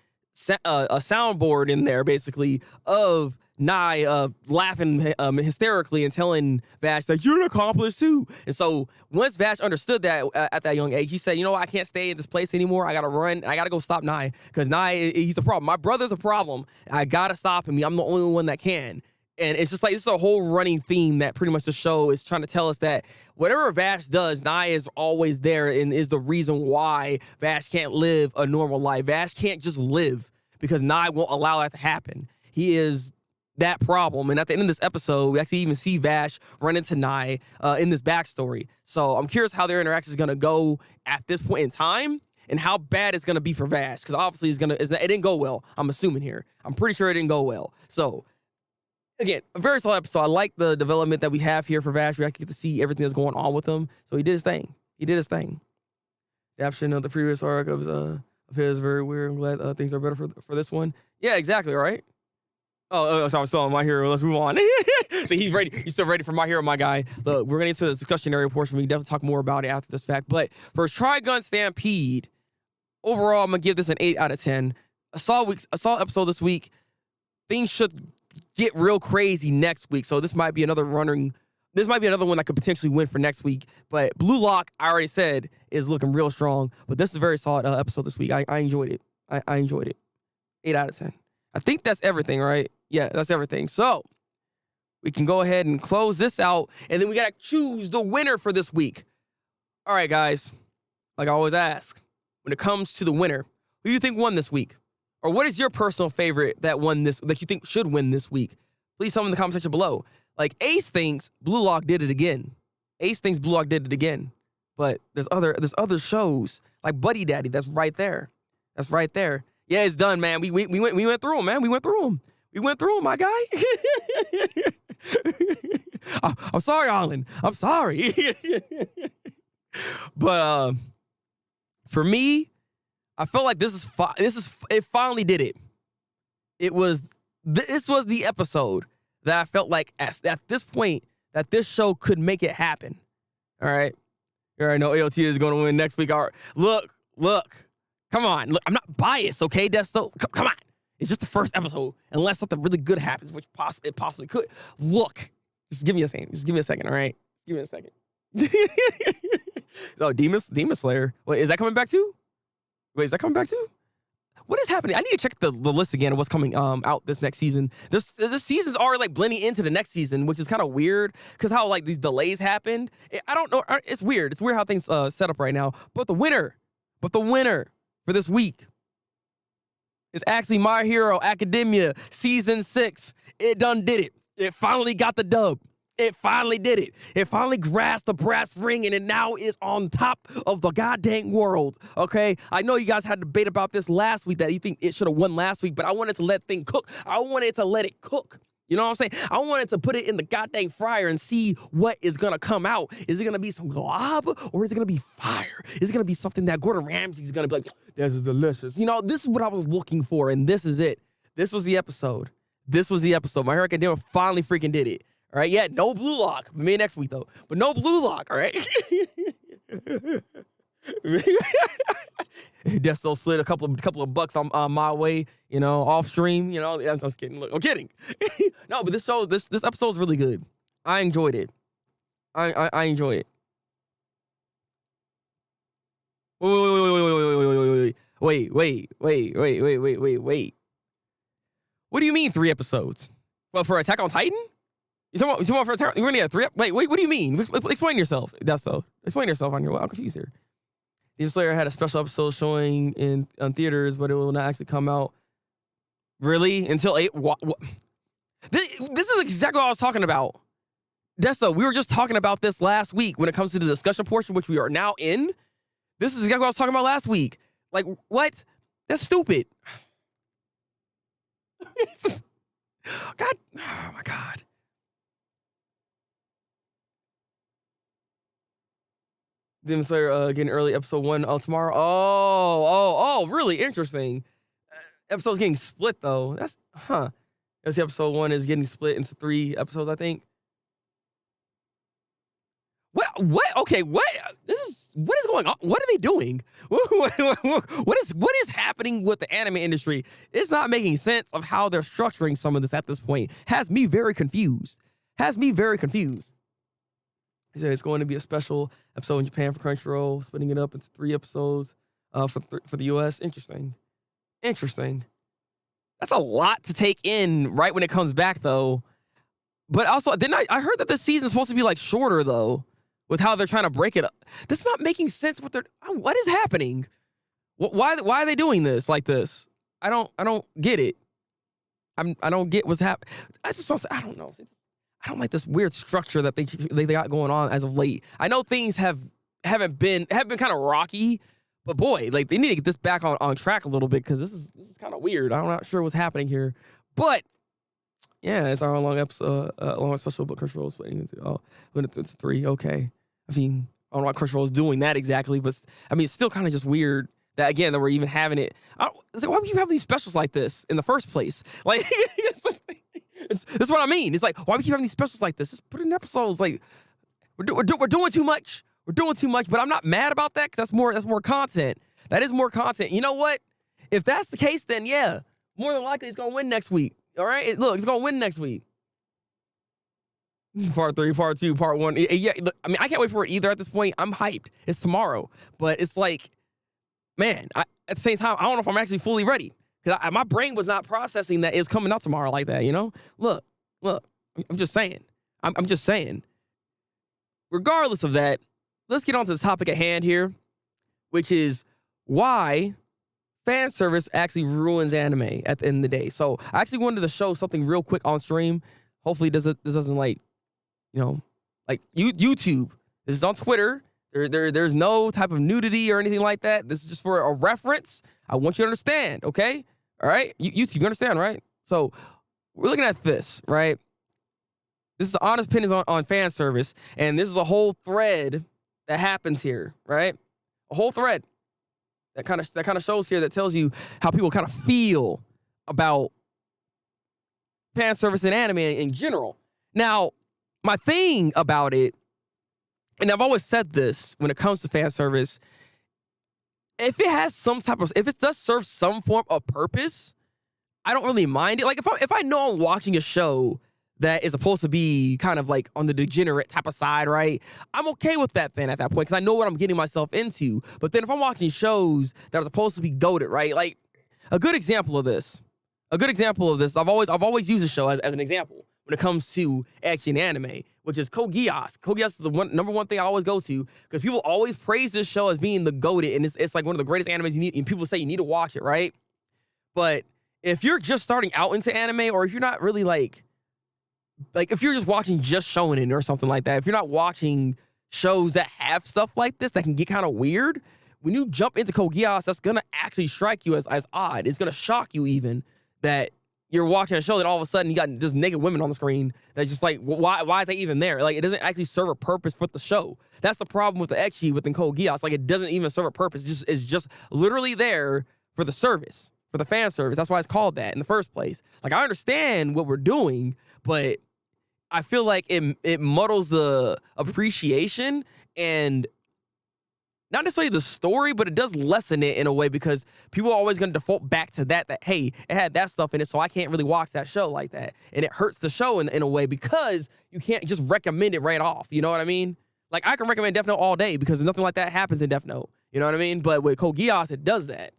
a soundboard in there basically of Nye laughing hysterically and telling Vash that you're an accomplice too. And so once Vash understood that at that young age, he said, you know what, I can't stay in this place anymore. I gotta run. I gotta go stop Nye because Nye, he's a problem. My brother's a problem. I gotta stop him. I'm the only one that can. And it's just like, this is a whole running theme that pretty much the show is trying to tell us that whatever Vash does, Nye is always there and is the reason why Vash can't live a normal life. Vash can't just live because Nye won't allow that to happen. He is that problem. And at the end of this episode, we actually even see Vash run into Nye in this backstory. So I'm curious how their interaction is going to go at this point in time and how bad it's going to be for Vash. Because obviously it didn't go well, I'm assuming here. I'm pretty sure it didn't go well. So again, a very solid episode. I like the development that we have here for Vash. We actually get to see everything that's going on with him. So he did his thing. Adaptation of the previous arc of his very weird. I'm glad things are better for this one. Yeah, exactly, right? So I'm still on My Hero. Let's move on. So he's ready. He's still ready for My Hero, my guy. Look, we're going to get into the discussion area portion. We can definitely talk more about it after this fact. But for Trigun Stampede, overall, I'm going to give this an 8 out of 10. I saw episode this week. Things should get real crazy next week. So this might be another one that could potentially win for next week. But Blue Lock, I already said, is looking real strong. But this is a very solid episode this week. I enjoyed it. I enjoyed it. 8 out of 10. I think that's everything, right? Yeah, that's everything. So we can go ahead and close this out. And then we got to choose the winner for this week. All right, guys. Like I always ask, when it comes to the winner, who do you think won this week? Or what is your personal favorite that you think should win this week? Please tell me in the comment section below. Like Ace thinks Blue Lock did it again. But there's other shows like Buddy Daddy that's right there. Yeah, it's done, man. We went through them, man. We went through them, my guy. I'm sorry, Arlen. I'm sorry. But for me, I felt like it finally did it. This was the episode that I felt like at this point that this show could make it happen. All right. You already know AOT is going to win next week. All right. Look. Come on. Look, I'm not biased, okay, Desto? Come on. It's just the first episode, unless something really good happens, which it possibly could. Look. Just give me a second, all right? Give me a second. Oh, Demon Slayer. Wait, is that coming back too? What is happening? I need to check the list again of what's coming out this next season. This season's already like blending into the next season, which is kind of weird because how like these delays happened. I don't know. It's weird. It's weird how things set up right now. But the winner for this week is actually My Hero Academia Season 6. It done did it. It finally got the dub. It finally did it. It finally grasped the brass ring, and it now is on top of the goddamn world, okay? I know you guys had a debate about this last week, that you think it should have won last week, but I wanted to let things cook. I wanted to let it cook. You know what I'm saying? I wanted to put it in the goddamn fryer and see what is going to come out. Is it going to be some glob, or is it going to be fire? Is it going to be something that Gordon Ramsay is going to be like, this is delicious? You know, this is what I was looking for, and this is it. This was the episode. My Hero Academia finally freaking did it. All right, yeah, no Blue Lock. Maybe next week, though. But no Blue Lock, all right? Desto slid a couple of bucks on my way, you know, off stream. You know, I'm just kidding. Look, I'm kidding. No, but this episode's really good. I enjoyed it. I enjoy it. Wait. What do you mean 3 episodes? Well, for Attack on Titan? You talking about for Attack? You're gonna get 3? Wait, what do you mean? Explain yourself. Explain yourself on your way. I'm confused here. Demon Slayer had a special episode showing on theaters, but it will not actually come out. Really? Until 8? What? This is exactly what I was talking about. Desto, we were just talking about this last week when it comes to the discussion portion, which we are now in. This is exactly what I was talking about last week. Like, what? That's stupid. God. Oh, my God. Demon Slayer getting early episode 1 tomorrow. Oh, really interesting. Episode's getting split though. That's Let's see, episode 1 is getting split into 3 episodes, I think. What? Okay, what? What is going on? What are they doing? What is happening with the anime industry? It's not making sense of how they're structuring some of this at this point. Has me very confused. He said it's going to be a special episode in Japan for Crunchyroll, splitting it up into 3 episodes for the US. Interesting. That's a lot to take in right when it comes back, though. But also, then I heard that this season is supposed to be like shorter, though, with how they're trying to break it up. This is not making sense. What is happening? Why are they doing this like this? I don't get it. I don't get what's happening. I don't know. I don't like this weird structure that they got going on as of late. I know things have been kind of rocky, but boy, like they need to get this back on track a little bit because this is kind of weird. I'm not sure what's happening here, but yeah, it's our long episode, long special. But Crunchyroll splitting into when it's 3. Okay, I mean I don't know what Crunchyroll is doing that exactly, but I mean it's still kind of just weird that again that we're even having it. It's like, why would you have these specials like this in the first place? Like. That's what I mean. It's like, why we keep having these specials like this? Just put in episodes. Like, we're doing too much. But I'm not mad about that because that's more content. That is more content. You know what? If that's the case, then yeah, more than likely it's gonna win next week. All right, look, it's gonna win next week. Part 3, part 2, part 1. Yeah, look, I mean, I can't wait for it either. At this point, I'm hyped. It's tomorrow, but it's like, man, at the same time, I don't know if I'm actually fully ready. Because my brain was not processing that it's coming out tomorrow like that, you know? Look, I'm just saying. I'm just saying. Regardless of that, let's get on to the topic at hand here, which is why fan service actually ruins anime at the end of the day. So I actually wanted to show something real quick on stream. Hopefully this doesn't like, you know, like YouTube. This is on Twitter. There's no type of nudity or anything like that. This is just for a reference. I want you to understand, okay? All right? YouTube, you understand, right? So we're looking at this, right? This is the honest opinions on fan service, and this is a whole thread that happens here, right? A whole thread that kind of shows here that tells you how people kind of feel about fan service and anime in general. Now, my thing about it, and I've always said this when it comes to fan service, if it does serve some form of purpose, I don't really mind it. Like if I know I'm watching a show that is supposed to be kind of like on the degenerate type of side, right? I'm okay with that then at that point because I know what I'm getting myself into. But then if I'm watching shows that are supposed to be goated, right? Like a good example of this, I've always used a show as an example when it comes to action anime, which is Code Geass. Code Geass is the number one thing I always go to because people always praise this show as being the GOATed, and it's like one of the greatest animes you need, and people say you need to watch it, right? But if you're just starting out into anime, or if you're not really like if you're just watching just shonen or something like that, if you're not watching shows that have stuff like this that can get kind of weird, when you jump into Code Geass, that's gonna actually strike you as odd. It's gonna shock you even that you're watching a show that all of a sudden you got just naked women on the screen. That's just like, why is that even there? Like, it doesn't actually serve a purpose for the show. That's the problem with the ecchi within Code Geass. Like, it doesn't even serve a purpose. It's just literally there for the service, for the fan service. That's why it's called that in the first place. Like, I understand what we're doing, but I feel like it muddles the appreciation and not necessarily the story, but it does lessen it in a way because people are always going to default back to that, hey, it had that stuff in it, so I can't really watch that show like that. And it hurts the show in a way because you can't just recommend it right off. You know what I mean? Like, I can recommend Death Note all day because nothing like that happens in Death Note. You know what I mean? But with Code Geass, it does that.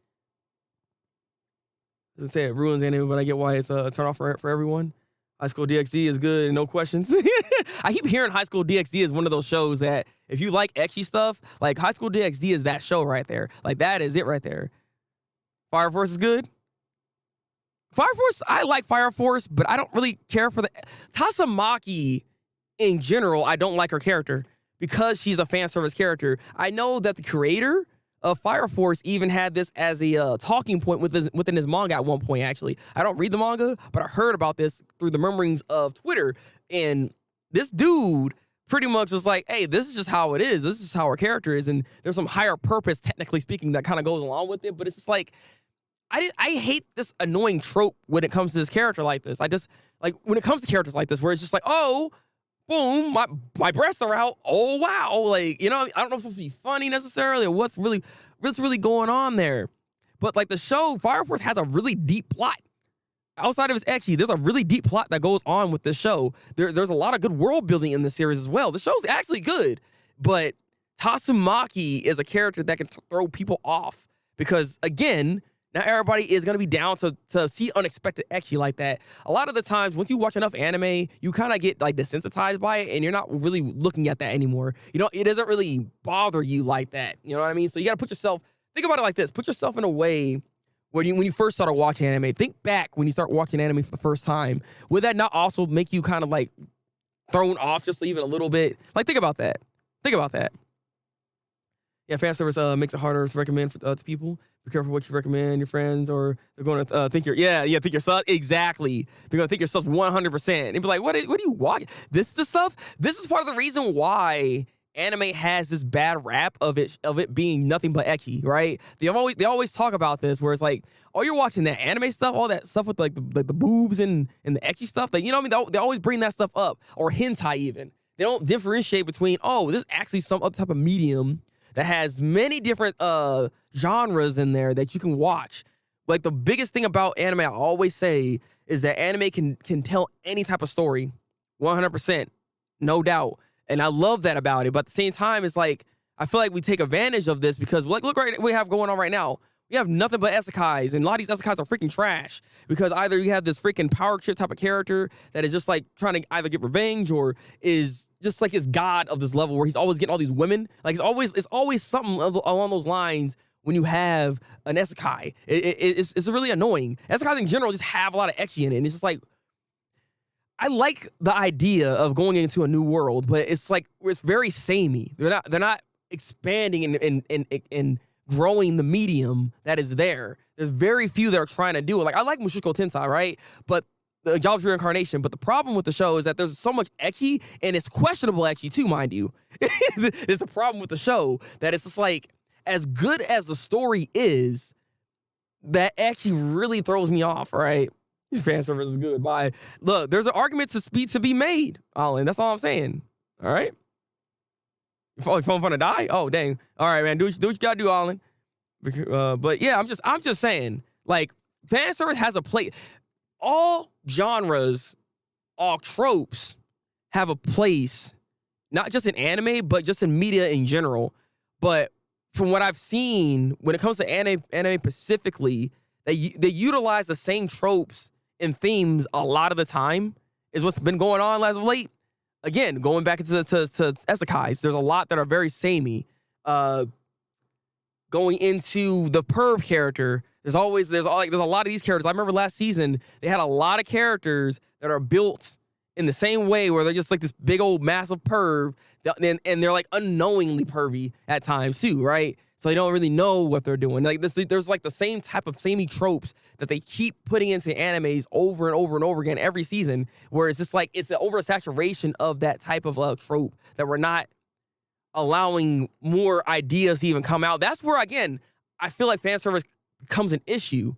Doesn't say it ruins anime, but I get why it's a turn off for everyone. High School DxD is good, no questions. I keep hearing High School DxD is one of those shows that if you like ecchi stuff, like High School DxD is that show right there. Like that is it right there. Fire Force is good. Fire Force, I like Fire Force, but I don't really care for the Tasamaki in general. I don't like her character because she's a fan service character. I know that the creator of Fire Force even had this as a talking point within his manga at one point, actually. I don't read the manga, but I heard about this through the murmurings of Twitter. And this dude pretty much was like, hey, this is just how it is. This is just how our character is. And there's some higher purpose, technically speaking, that kind of goes along with it. But it's just like, I hate this annoying trope when it comes to this character like this. I just like when it comes to characters like this, where it's just like, oh, boom, my breasts are out. Oh wow, like, you know, I don't know if it's supposed to be funny necessarily or what's really going on there. But like the show, Fire Force has a really deep plot. Outside of its ecchi, there's a really deep plot that goes on with this show. There's a lot of good world building in this series as well. The show's actually good, but Tatsumaki is a character that can throw people off because, again, not everybody is going to be down to see unexpected ecchi like that. A lot of the times, once you watch enough anime, you kind of get like desensitized by it, and you're not really looking at that anymore. You know, it doesn't really bother you like that. You know what I mean? So you got to think about it like this. Put yourself in a way when you first started watching anime. Think back when you start watching anime for the first time. Would that not also make you kind of like thrown off just even a little bit? Like, think about that. Think about that. Yeah, fan service makes it harder to recommend to people. Be careful what you recommend your friends, or they're going to think think you're sus. Exactly. They're going to think you're sus 100%. And be like, what do you watch? This is the stuff. This is part of the reason why anime has this bad rap of it being nothing but ecchi, right? They always talk about this, where it's like, oh, you're watching that anime stuff, all that stuff with like the boobs and the ecchi stuff. Like, you know what I mean? They always bring that stuff up, or hentai even. They don't differentiate between, oh, this is actually some other type of medium that has many different genres in there that you can watch. Like, the biggest thing about anime, I always say, is that anime can tell any type of story, 100%, no doubt. And I love that about it. But at the same time, it's like, I feel like we take advantage of this because, like, look right we have going on right now. We have nothing but isekais, and a lot of these isekais are freaking trash because either you have this freaking power trip type of character that is just like trying to either get revenge or is just like his god of this level where he's always getting all these women. Like, it's always something along those lines when you have an isekai. It's really annoying. Isekais in general just have a lot of ecchi in it, and it's just like, I like the idea of going into a new world, but it's like it's very samey. They're not expanding and growing the medium that is there. There's very few that are trying to do it. Like, I like Mushoku Tensei, right? But the Jobs Reincarnation. But the problem with the show is that there's so much ecchi, and it's questionable ecchi too, mind you. It's the problem with the show, that it's just like, as good as the story is, that ecchi really throws me off, right? Fan service is good. Bye. Look, there's an argument to be made, Alan. That's all I'm saying. All right. Your phone finna die? Oh, dang. All right, man. Do what you gotta do, Alan. But yeah, I'm just saying, like, fan service has a place. All genres, all tropes have a place, not just in anime, but just in media in general. But from what I've seen, when it comes to anime specifically, they utilize the same tropes and themes a lot of the time, is what's been going on as of late. Again, going back into to isekais, there's a lot that are very samey. Going into the perv character, there's a lot of these characters. I remember last season they had a lot of characters that are built in the same way, where they're just like this big old massive perv, and they're like unknowingly pervy at times too, right? So they don't really know what they're doing. Like there's like the same type of samey tropes that they keep putting into animes over and over and over again every season, where it's just like it's an oversaturation of that type of trope that we're not allowing more ideas to even come out. That's where, again, I feel like fan service becomes an issue,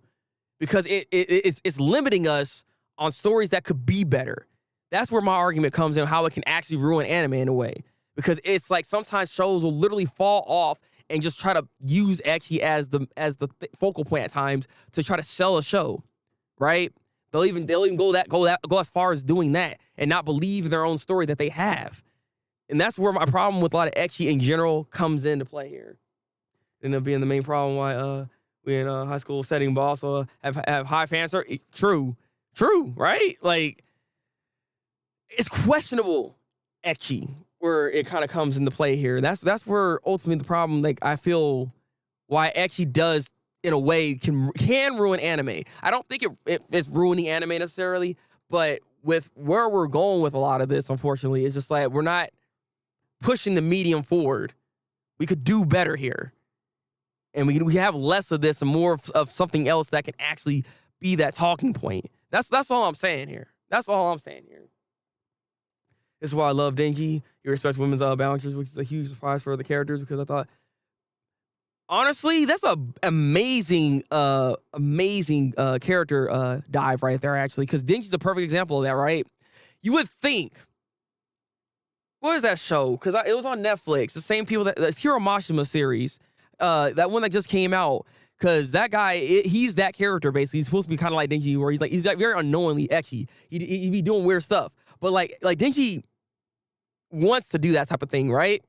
because it's limiting us on stories that could be better. That's where my argument comes in, how it can actually ruin anime in a way, because it's like sometimes shows will literally fall off and just try to use ecchi as the focal point at times to try to sell a show, right? They'll even go as far as doing that and not believe in their own story that they have. And that's where my problem with a lot of ecchi in general comes into play here. End up being the main problem why we in a high school setting, but also have high fan service. True, right? Like, it's questionable ecchi where it kind of comes into play here. That's where ultimately the problem, like, I feel why ecchi does in a way can ruin anime. I don't think it's ruining anime necessarily, but with where we're going with a lot of this, unfortunately, it's just like we're not pushing the medium forward. We could do better here, and we have less of this and more of something else that can actually be that talking point. That's all I'm saying here. That's all I'm saying here. This is why I love Denji. He respects women's boundaries, which is a huge surprise for the characters, because I thought Honestly, that's a amazing character dive right there, actually, because Denji's a perfect example of that, right? You would think, what is that show? Because it was on Netflix. The same people that's Hiro Mashima series, that one that just came out. Because that guy, he's that character basically. He's supposed to be kind of like Denji, where he's like very unknowingly ecchi. He be doing weird stuff, but like Denji wants to do that type of thing, right?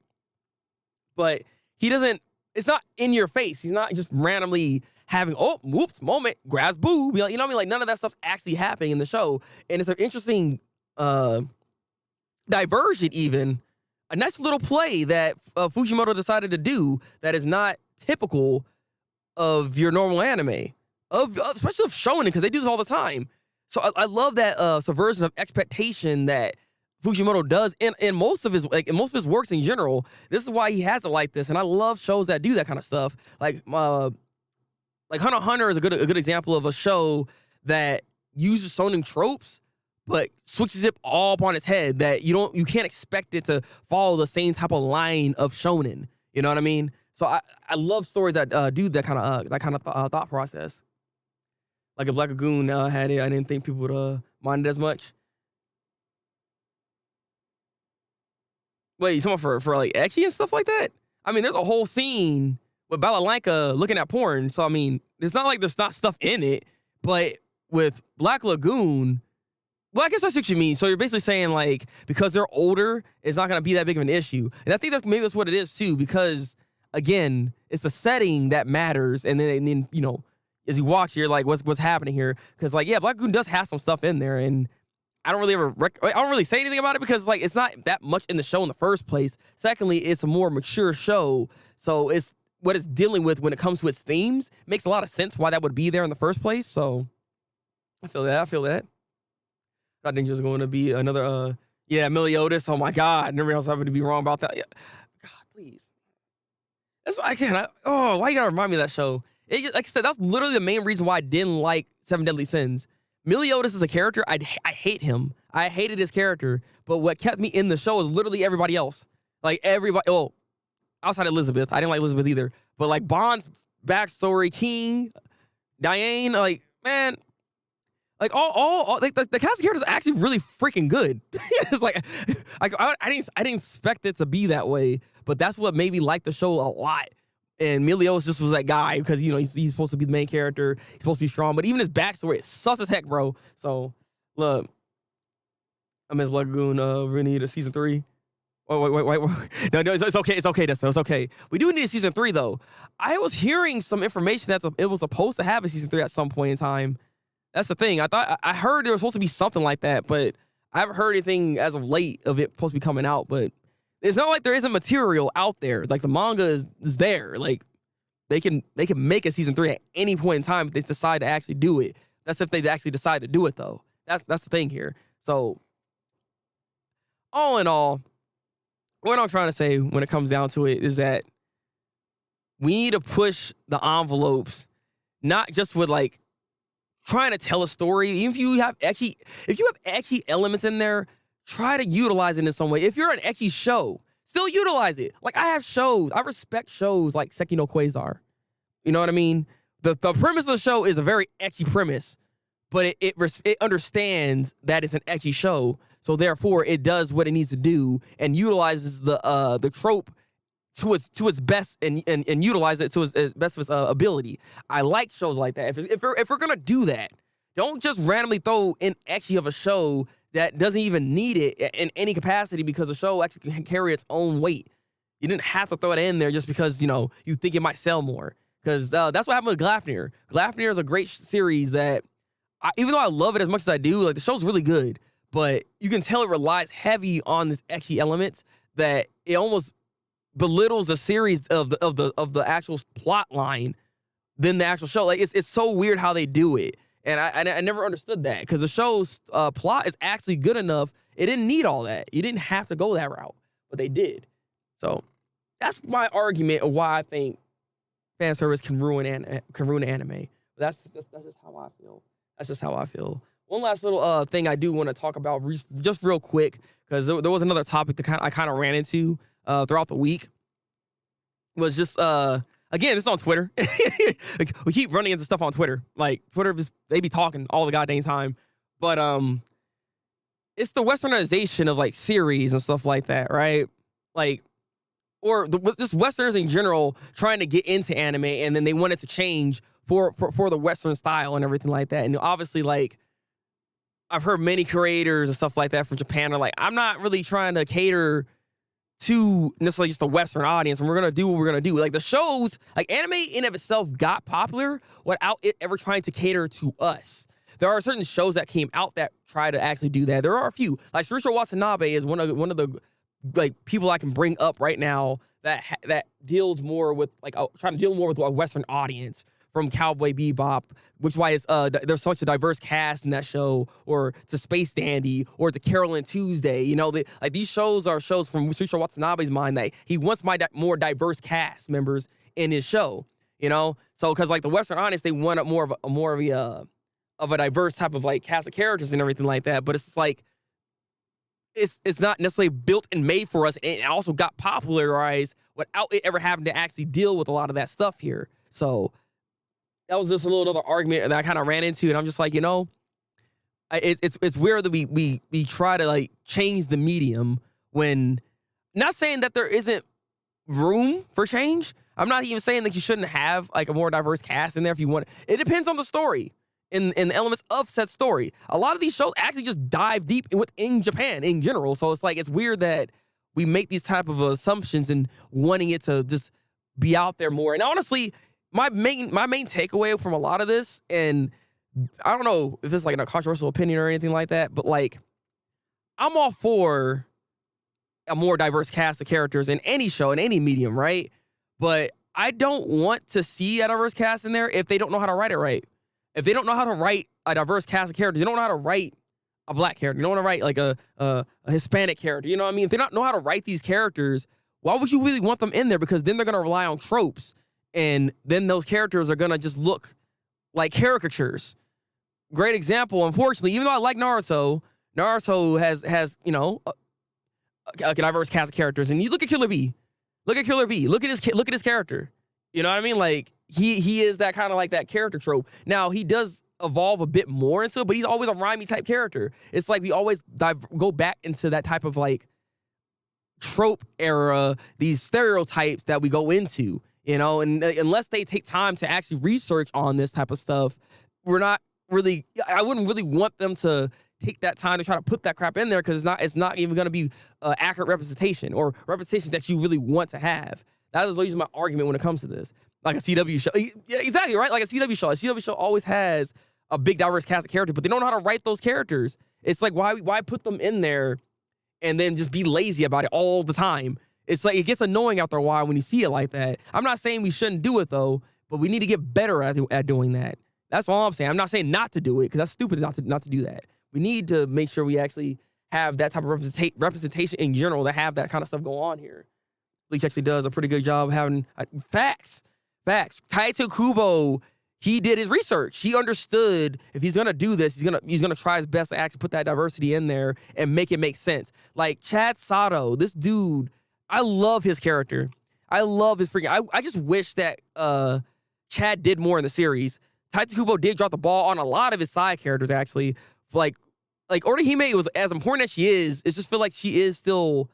But he doesn't. It's not in your face. He's not just randomly having whoops moment, grabs boob. You know what I mean? Like none of that stuff's actually happening in the show, and it's an interesting diversion, even a nice little play that Fujimoto decided to do that is not typical of your normal anime, especially of shonen, because they do this all the time. So I love that subversion of expectation that Fujimoto does in most of his works in general. This is why he has it like this, and I love shows that do that kind of stuff. Like Hunter x Hunter is a good example of a show that uses shonen tropes, but switches it all up on its head. That you can't expect it to follow the same type of line of shonen. You know what I mean? So I love stories that do that kind of thought process. Like if Black Lagoon had it, I didn't think people would mind it as much. Wait, you talking about for like ecchi and stuff like that? I mean, there's a whole scene with Balalanka looking at porn. So I mean, it's not like there's not stuff in it, but with Black Lagoon, well, I guess that's what you mean. So you're basically saying like because they're older, it's not gonna be that big of an issue. And I think maybe that's what it is too, because again, it's the setting that matters. And then you know, as you watch, you're like, what's happening here? Because like, yeah, Black Lagoon does have some stuff in there, and I don't really say anything about it because like it's not that much in the show in the first place. Secondly, it's a more mature show, so it's what it's dealing with when it comes to its themes makes a lot of sense why that would be there in the first place. So I feel that. I think there's going to be another Meliodas. Oh my God, never else having to be wrong about that. Yeah. God, please. That's why I can't. Why you gotta remind me of that show? It just, like I said, that's literally the main reason why I didn't like Seven Deadly Sins. Meliodas is a character. I hate him. I hated his character. But what kept me in the show is literally everybody else. Like everybody. Well, outside Elizabeth, I didn't like Elizabeth either. But like Bond's backstory, King, Diane, like man, like all like the cast of characters are actually really freaking good. It's like I didn't expect it to be that way. But that's what made me like the show a lot. And Meliodas just was that guy because, you know, he's supposed to be the main character. He's supposed to be strong. But even his backstory is sus as heck, bro. So, look. I miss Black Lagoon. We need a season 3. Oh, wait. No, it's okay. It's okay, Dessa. It's okay. We do need a season 3, though. I was hearing some information that it was supposed to have a season 3 at some point in time. That's the thing. I heard there was supposed to be something like that, but I haven't heard anything as of late of it supposed to be coming out. But it's not like there isn't material out there. Like the manga is there. Like they can make a season 3 at any point in time if they decide to actually do it. That's if they actually decide to do it, though. That's the thing here. So all in all, what I'm trying to say when it comes down to it is that we need to push the envelopes, not just with like trying to tell a story. Even if you have ecchi elements in there, try to utilize it in some way. If you're an ecchi show, still utilize it. Like I have shows. I respect shows like Seki no Quasar. You know what I mean? The premise of the show is a very ecchi premise, but it understands that it's an ecchi show. So therefore, it does what it needs to do and utilizes the trope to its best and utilize it to its best of its ability. I like shows like that. If we're gonna do that, don't just randomly throw in ecchi of a show that doesn't even need it in any capacity because the show actually can carry its own weight. You didn't have to throw it in there just because, you know, you think it might sell more. Because that's what happened with Glafnir. Glafnir is a great series that, even though I love it as much as I do, like the show's really good, but you can tell it relies heavy on this ecchi elements that it almost belittles the series of the actual plot line than the actual show. Like it's so weird how they do it. And I never understood that because the show's plot is actually good enough. It didn't need all that. You didn't have to go that route, but they did. So that's my argument of why I think fan service can ruin anime. But that's just how I feel. That's just how I feel. One last little thing I do want to talk about just real quick because there was another topic that I kind of ran into throughout the week. Was just a again, it's on Twitter. Like, we keep running into stuff on Twitter. Like Twitter, they be talking all the goddamn time. But it's the westernization of like series and stuff like that, right? Like, or just Westerners in general trying to get into anime, and then they want it to change for the Western style and everything like that. And obviously, like, I've heard many creators and stuff like that from Japan are like, I'm not really trying to cater to necessarily just the Western audience, and we're gonna do what we're gonna do. Like the shows, like anime in of itself got popular without it ever trying to cater to us. There are certain shows that came out that try to actually do that. There are a few, like Shuriso Watanabe is one of the like people I can bring up right now that deals more with like trying to deal more with a Western audience, from Cowboy Bebop, which is why it's there's such a diverse cast in that show, or to Space Dandy, or to Carol and Tuesday. You know, like these shows are shows from Shuriso Watanabe's mind that he wants more diverse cast members in his show. You know, so because like the Western audience, they want more of a diverse type of like cast of characters and everything like that. But it's just like it's not necessarily built and made for us, and it also got popularized without it ever having to actually deal with a lot of that stuff here. So that was just a little another argument that I kind of ran into, and I'm just like, you know, it's weird that we try to like change the medium when, not saying that there isn't room for change. I'm not even saying that you shouldn't have like a more diverse cast in there if you want. It depends on the story and the elements of said story. A lot of these shows actually just dive deep within Japan in general. So it's like, it's weird that we make these type of assumptions and wanting it to just be out there more. And honestly, my main takeaway from a lot of this, and I don't know if this is like a controversial opinion or anything like that, but like, I'm all for a more diverse cast of characters in any show, in any medium, right? But I don't want to see a diverse cast in there if they don't know how to write it right. If they don't know how to write a diverse cast of characters, they don't know how to write a black character, you don't want to write like a Hispanic character, you know what I mean? If they don't know how to write these characters, why would you really want them in there? Because then they're going to rely on tropes, and then those characters are going to just look like caricatures. Great example, unfortunately, even though I like Naruto has you know, a diverse cast of characters. And you look at Killer Bee. Look at his character. You know what I mean? Like, he is that kind of like that character trope. Now, he does evolve a bit more into it, but he's always a rhymey type character. It's like we always go back into that type of like trope era, these stereotypes that we go into, you know, and unless they take time to actually research on this type of stuff, I wouldn't really want them to take that time to try to put that crap in there, because it's not even going to be accurate representation or representation that you really want to have. That is always my argument when it comes to this. Like a CW show. Yeah, exactly, right? Like a CW show. A CW show always has a big diverse cast of characters, but they don't know how to write those characters. It's like, why put them in there and then just be lazy about it all the time? It's like, it gets annoying after a while when you see it like that. I'm not saying we shouldn't do it, though, but we need to get better at doing that. That's all I'm saying. I'm not saying not to do it, because that's stupid not to do that. We need to make sure we actually have that type of representation in general, to have that kind of stuff go on here. Bleach actually does a pretty good job of having facts. Taito Kubo, he did his research. He understood if he's gonna do this, he's gonna try his best to actually put that diversity in there and make it make sense. Like Chad Sato, this dude, I love his character. I love his freaking. I just wish that Chad did more in the series. Taito Kubo did drop the ball on a lot of his side characters, actually. Like Orihime was as important as she is. It just feel like she is still.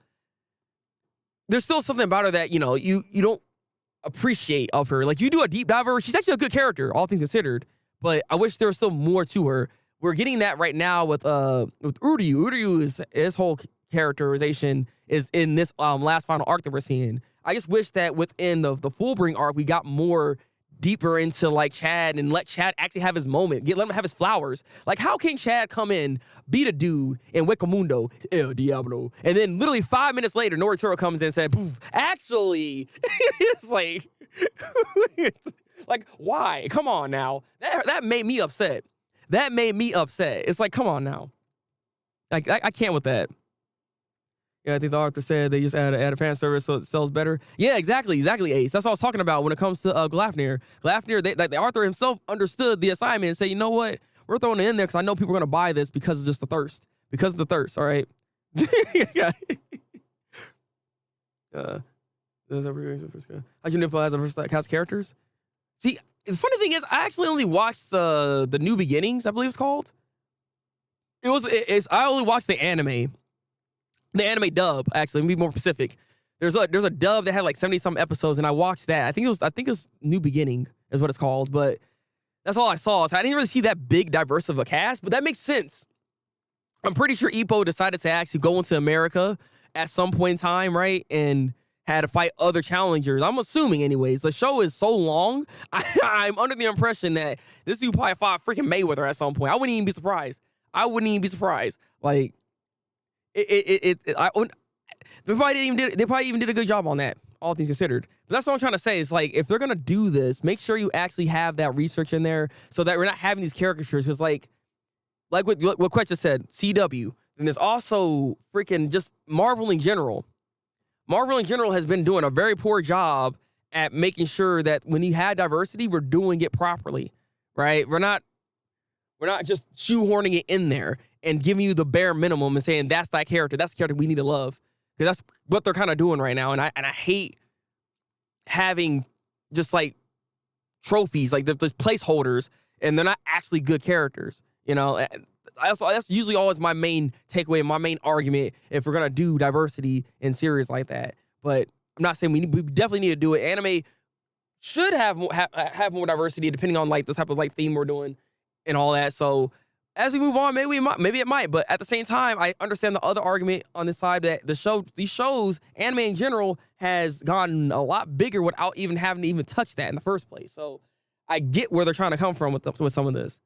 There's still something about her that, you know, you don't appreciate of her. Like, you do a deep dive of her, she's actually a good character, all things considered. But I wish there was still more to her. We're getting that right now with Uryu. Uryu is his whole characterization is in this last final arc that we're seeing. I just wish that within the Fullbring arc we got more deeper into like Chad, and let Chad actually have his moment. Let him have his flowers. Like, how can Chad come in, beat a dude in Wekamundo, El Diablo, and then literally 5 minutes later, Norituro comes in and said, poof, actually, it's like, like, why? Come on now. That made me upset. It's like, come on now. Like, I can't with that. Yeah, I think the author said they just add a fan service so it sells better. Yeah, exactly, Ace. That's what I was talking about when it comes to Glafnir. Glafnir, the author himself understood the assignment and said, you know what? We're throwing it in there because I know people are going to buy this because of just the thirst. Because of the thirst, all right? Hajime Ippo has a versatile cast of characters. See, the funny thing is, I actually only watched the New Beginnings, I believe it's called. I only watched the anime dub. Actually, let me be more specific. There's a dub that had like 70-some episodes, and I watched that. I think it was New Beginning is what it's called, but that's all I saw. So I didn't really see that big diverse of a cast, but that makes sense. I'm pretty sure Ippo decided to actually go into America at some point in time, right? And had to fight other challengers. I'm assuming, anyways. The show is so long. I'm under the impression that this dude probably fought freaking Mayweather at some point. I wouldn't even be surprised. Like, they probably even did a good job on that, all things considered. But that's what I'm trying to say. Is like, if they're gonna do this, make sure you actually have that research in there, so that we're not having these caricatures. Because like what Quest just said, CW, and there's also freaking just Marvel in general. Marvel in general has been doing a very poor job at making sure that when you have diversity, we're doing it properly, right? We're not just shoehorning it in there and giving you the bare minimum and saying that's the character we need to love, because that's what they're kind of doing right now. And I hate having just like trophies, like there's placeholders, and they're not actually good characters. You know, that's usually always my main takeaway, my main argument if we're gonna do diversity in series like that. But I'm not saying we definitely need to do it. Anime should have more diversity depending on like the type of like theme we're doing and all that. So as we move on, maybe it might. But at the same time, I understand the other argument on this side that these shows, anime in general, has gotten a lot bigger without even having to even touch that in the first place. So I get where they're trying to come from with some of this.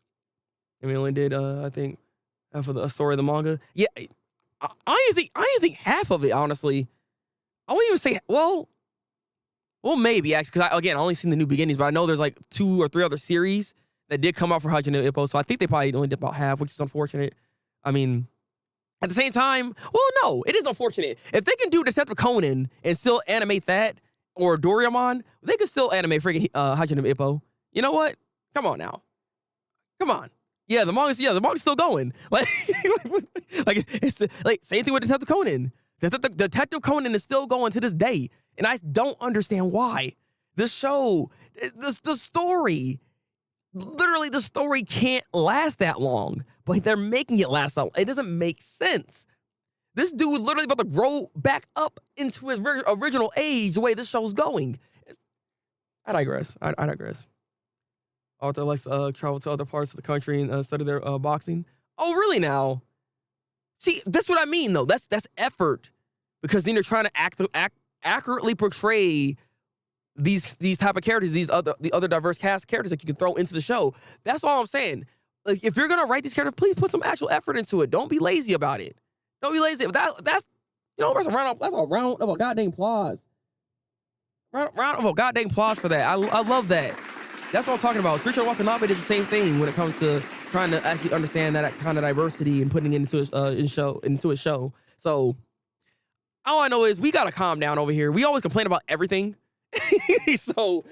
And we only did, I think, half of the story of the manga. Yeah, I didn't think half of it, honestly. I wouldn't even say, well, maybe, actually, because I only seen the New Beginnings, but I know there's like 2 or 3 other series that did come out for Hajime Ippo, so I think they probably only did about half, which is unfortunate. I mean, at the same time, well, no, it is unfortunate. If they can do Detective Conan and still animate that, or Doraemon, they could still animate freaking Hajime Ippo. You know what? Come on now. Come on. Yeah, the manga's still going. Like, it's like same thing with Detective Conan. Detective Conan is still going to this day, and I don't understand why. The show, the story, literally the story can't last that long, but they're making it last that long. It doesn't make sense. This dude literally about to grow back up into his original age the way this show's going. I digress. Arthur likes to travel to other parts of the country and study their boxing. Oh, really now? See, that's what I mean, though. That's effort. Because then you're trying to accurately portray these type of characters, the other diverse cast characters that you can throw into the show. That's all I'm saying. Like, if you're going to write these characters, please put some actual effort into it. Don't be lazy about it. Don't be lazy. That's a round of a goddamn applause. Round of a goddamn applause for that. I love that. That's what I'm talking about. Spiritual Watanabe did the same thing when it comes to trying to actually understand that kind of diversity and putting it into a show. So all I know is we gotta calm down over here. We always complain about everything. So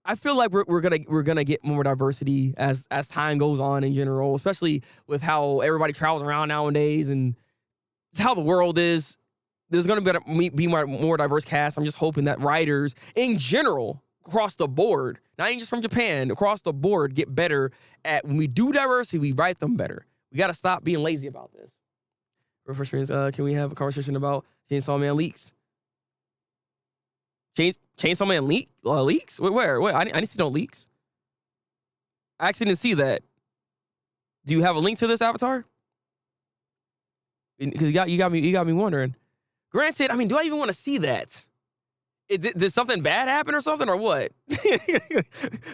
I feel like we're gonna get more diversity as time goes on in general, especially with how everybody travels around nowadays and it's how the world is. There's gonna be more diverse cast. I'm just hoping that writers in general, across the board, not even just from Japan, across the board, get better at when we do diversity, we write them better. We got to stop being lazy about this. Refreshments, can we have a conversation about Chainsaw Man leaks? Chainsaw Man leaks? Where? I didn't see no leaks. I actually didn't see that. Do you have a link to this, Avatar? Because you got me wondering. Granted, I mean, do I even want to see that? Did something bad happen or something, or what?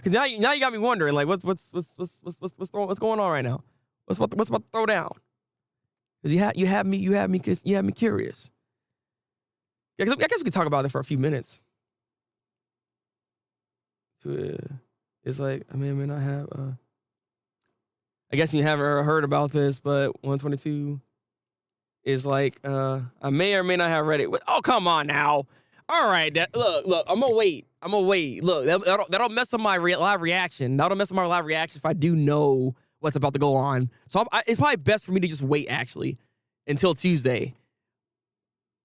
now you got me wondering, like, what's going on right now? What's about to throw down? Because you have me curious. I guess we could talk about it for a few minutes. It's like I may not have. I guess you haven't heard about this, but 122 is like I may or may not have read it. Oh, come on now. All right, look, I'm gonna wait. Look, that'll mess up my live reaction. That'll mess up my live reaction if I do know what's about to go on. So it's probably best for me to just wait, actually, until Tuesday.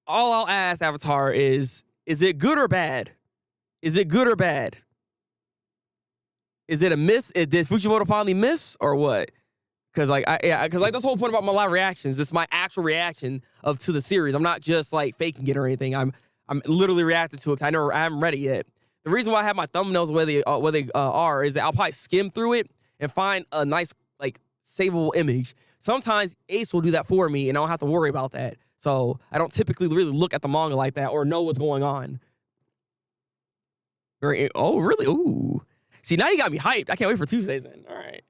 All I'll ask, Avatar, is Is it good or bad? Is it good or bad? Is it a miss? Did Fujimoto finally miss or what? Because like because like that's the whole point about my live reactions. This is my actual reaction to the series. I'm not just like faking it or anything. I'm literally reacting to it. I haven't read it yet. The reason why I have my thumbnails where they are is that I'll probably skim through it and find a nice like savable image. Sometimes Ace will do that for me, and I don't have to worry about that. So I don't typically really look at the manga like that or know what's going on. Oh, really? Ooh. See, now you got me hyped. I can't wait for Tuesdays then. All right.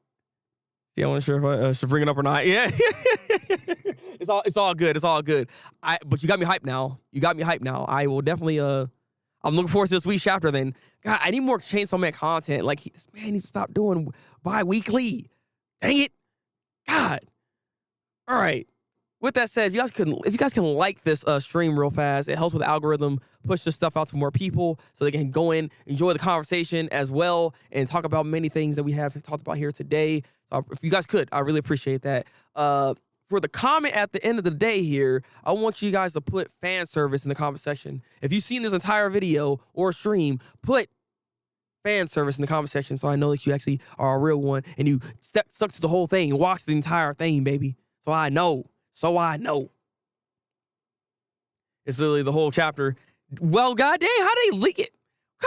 Yeah, I'm not sure if I should bring it up or not. Yeah. It's all good. It's all good. But you got me hyped now. You got me hyped now. I will definitely I'm looking forward to this week's chapter then. God, I need more Chainsaw Man content. Like, man needs to stop doing bi-weekly. Dang it. God. All right. With that said, if you guys can like this stream real fast, it helps with the algorithm, push this stuff out to more people so they can go in, enjoy the conversation as well, and talk about many things that we have talked about here today. If you guys could, I really appreciate that. For the comment at the end of the day here, I want you guys to put fan service in the comment section. If you've seen this entire video or stream, put fan service in the comment section so I know that you actually are a real one and you stuck to the whole thing and watched the entire thing, baby. So I know. It's literally the whole chapter. Well, goddamn, how they leak it?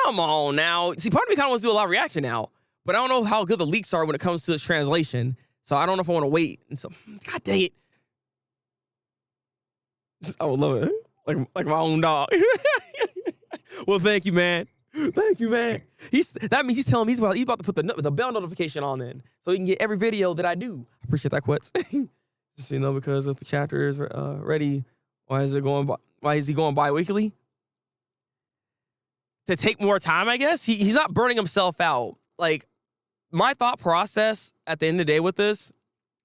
Come on now. See, part of me kind of wants to do a live reaction now, but I don't know how good the leaks are when it comes to this translation. So I don't know if I want to wait. And so, god dang it. I would love it. Like my own dog. Well, thank you, man. Thank you, man. That means he's telling me he's about to put the bell notification on then, so he can get every video that I do. I appreciate that, Quets. Just, because if the chapter is ready, why is he going bi-weekly? To take more time, I guess. He's not burning himself out. Like, my thought process at the end of the day with this,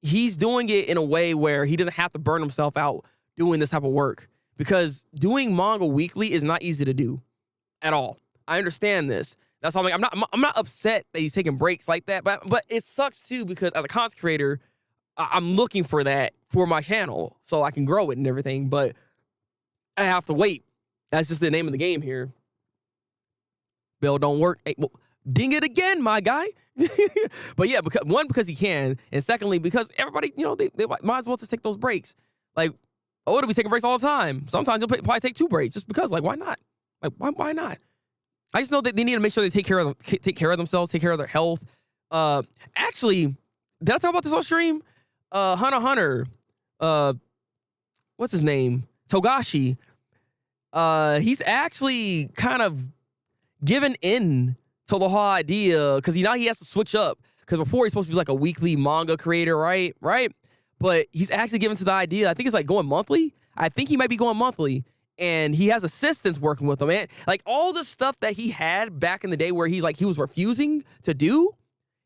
he's doing it in a way where he doesn't have to burn himself out doing this type of work, because doing manga weekly is not easy to do at all. I understand this. That's why I'm not upset that he's taking breaks like that, but it sucks too, because as a content creator, I'm looking for that for my channel so I can grow it and everything, but I have to wait. That's just the name of the game here. Bill don't work. Hey, well, ding it again, my guy. But yeah, because he can, and secondly, because everybody, they might as well just take those breaks. Like, Oda be taking breaks all the time. Sometimes he'll probably take 2 breaks just because, like, why not? Like, why not? I just know that they need to make sure they take care of themselves, take care of their health. Actually, did I talk about this on stream? Hunter, what's his name? Togashi. He's actually kind of given in to the whole idea, because now he has to switch up. Because before he's supposed to be like a weekly manga creator, right? But he's actually given to the idea. I think it's like going monthly. I think he might be going monthly. And he has assistants working with him. And like all the stuff that he had back in the day where he was refusing to do,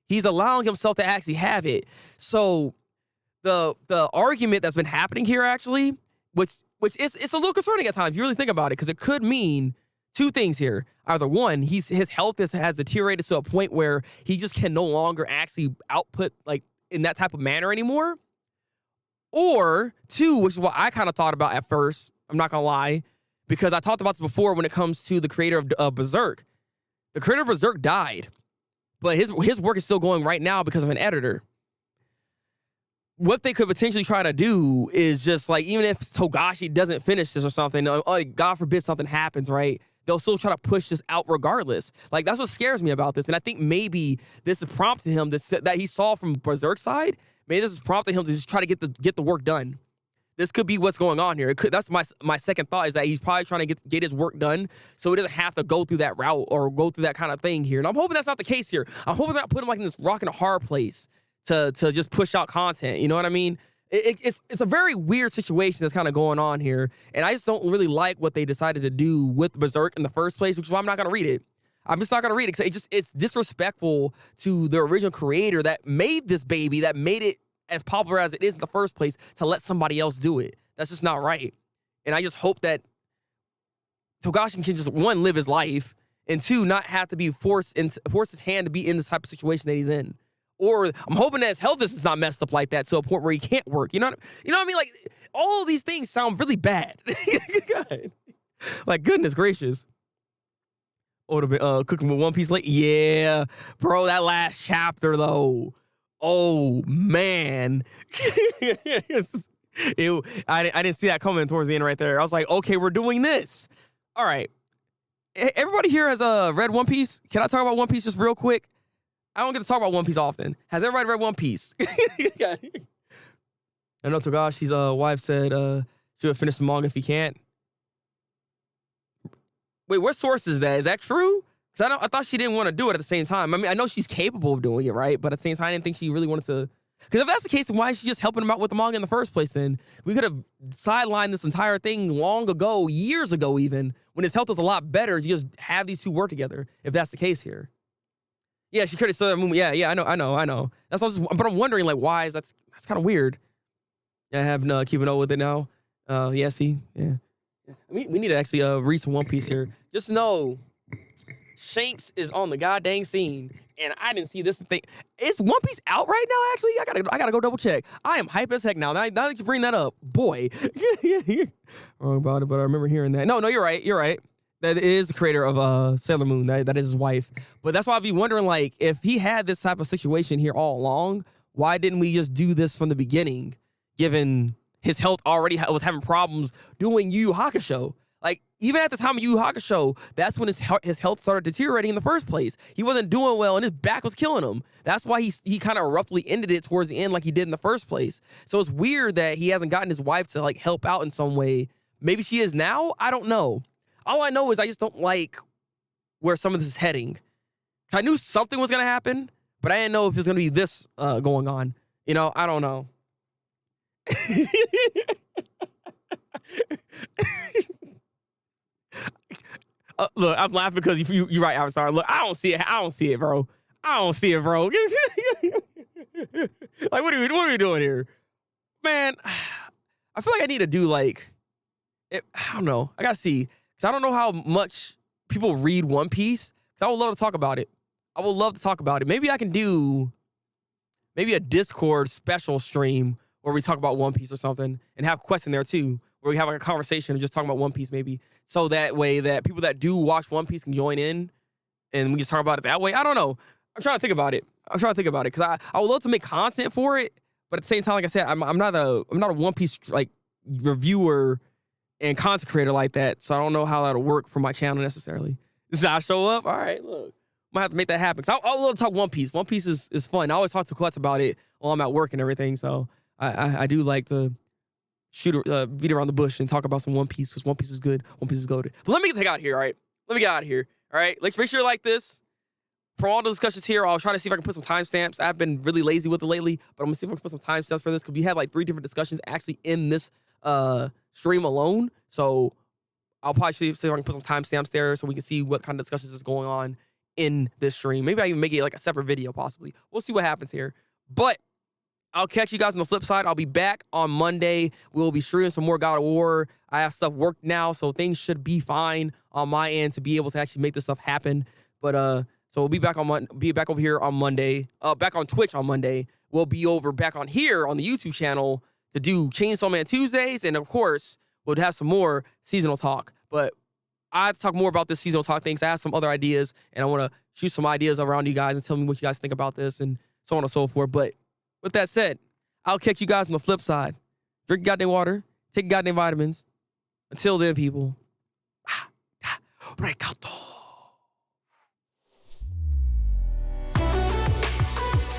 he's allowing himself to actually have it. So the argument that's been happening here, actually, which it's a little concerning at times if you really think about it, because it could mean 2 things here. Either one, his health has deteriorated to a point where he just can no longer actually output like in that type of manner anymore. Or 2, which is what I kind of thought about at first, I'm not gonna lie, because I talked about this before when it comes to the creator of Berserk. The creator of Berserk died, but his work is still going right now because of an editor. What they could potentially try to do is just like, even if Togashi doesn't finish this or something, God forbid something happens, right? They'll still try to push this out regardless. Like, that's what scares me about this. And I think maybe this is prompting him that he saw from Berserk side. Maybe this is prompting him to just try to get the work done. This could be what's going on here. That's my second thought, is that he's probably trying to get his work done so he doesn't have to go through that route or go through that kind of thing here. And I'm hoping that's not the case here. I'm hoping not put him like in this rock and a hard place to just push out content. You know what I mean? It's a very weird situation that's kind of going on here. And I just don't really like what they decided to do with Berserk in the first place, which is why I'm not going to read it. I'm just not going to read it because it's disrespectful to the original creator that made this baby, that made it as popular as it is in the first place, to let somebody else do it. That's just not right. And I just hope that Togashi can just, 1, live his life, and 2, not have to be force his hand to be in this type of situation that he's in. Or I'm hoping that his health is not messed up like that to a point where he can't work. You know what I mean? Like, all of these things sound really bad. Like, goodness gracious. Or cooking with One Piece late. Yeah, bro, that last chapter though. Oh man. I didn't see that coming towards the end right there. I was like, okay, we're doing this. All right. Everybody here has read One Piece. Can I talk about One Piece just real quick? I don't get to talk about One Piece often. Has everybody read One Piece? I know Togashi's wife said she would finish the manga if he can't. Wait, what source is that? Is that true? Because I thought she didn't want to do it at the same time. I mean, I know she's capable of doing it, right? But at the same time, I didn't think she really wanted to. Because if that's the case, then why is she just helping him out with the manga in the first place then? We could have sidelined this entire thing long ago, years ago even, when his health was a lot better. You just have these two work together, if that's the case here. Yeah, she could have said that movie. Yeah, I know. That's what but I'm wondering, like, why is that's kind of weird. Yeah, I have keeping up with it now. Yeah, see, yeah. We need to actually read some One Piece here. Just know, Shanks is on the goddamn scene, and I didn't see this thing. Is One Piece out right now? Actually, I gotta go double check. I am hype as heck now. Now that you bring that up, boy. Wrong about it, but I remember hearing that. No, you're right. You're right. That is the creator of Sailor Moon. That is his wife. But that's why I'd be wondering, like, if he had this type of situation here all along, why didn't we just do this from the beginning, given his health already was having problems doing Yu Yu Hakusho? Like, even at the time of Yu Yu Hakusho, that's when his health started deteriorating in the first place. He wasn't doing well, and his back was killing him. That's why he kind of abruptly ended it towards the end like he did in the first place. So it's weird that he hasn't gotten his wife to, like, help out in some way. Maybe she is now? I don't know. All I know is I just don't like where some of this is heading. I knew something was going to happen, but I didn't know if there's going to be this going on. You know, I don't know. Look, I'm laughing because you're right. I'm sorry. Look, I don't see it, bro. Like, what are we doing here, man? I feel like I need to do like, I don't know. I gotta see, because I don't know how much people read One Piece. Because I would love to talk about it. Maybe I can do a Discord special stream where we talk about One Piece or something, and have questions there too, where we have like a conversation and just talking about One Piece maybe. So that way that people that do watch One Piece can join in and we just talk about it that way. I don't know. I'm trying to think about it because I would love to make content for it, but at the same time, like I said, I'm not a One Piece like reviewer and content creator like that, so I don't know how that'll work for my channel necessarily. Does I show up? All right, look, might have to make that happen. Cause I would love to talk One Piece. One Piece is fun. I always talk to Klutz about it while I'm at work and everything, so I do like to beat around the bush and talk about some One Piece, because One Piece is good. One Piece is goated. But let me get out of here, all right? All right? Let's make sure you like this. For all the discussions here, I'll try to see if I can put some timestamps. I've been really lazy with it lately, but I'm going to see if I can put some timestamps for this, because we had like 3 different discussions actually in this stream alone. So I'll probably see if I can put some timestamps there so we can see what kind of discussions is going on in this stream. Maybe I even make it like a separate video possibly. We'll see what happens here. But I'll catch you guys on the flip side. I'll be back on Monday. We'll be streaming some more God of War. I have stuff worked now, so things should be fine on my end to be able to actually make this stuff happen. But so we'll be back over here on Monday. Back on Twitch on Monday. We'll be back on here on the YouTube channel to do Chainsaw Man Tuesdays, and of course we'll have some more seasonal talk. But I have to talk more about this seasonal talk things. I have some other ideas, and I want to shoot some ideas around you guys and tell me what you guys think about this and so on and so forth. But with that said, I'll catch you guys on the flip side. Drink goddamn water. Take goddamn vitamins. Until then, people. Break out.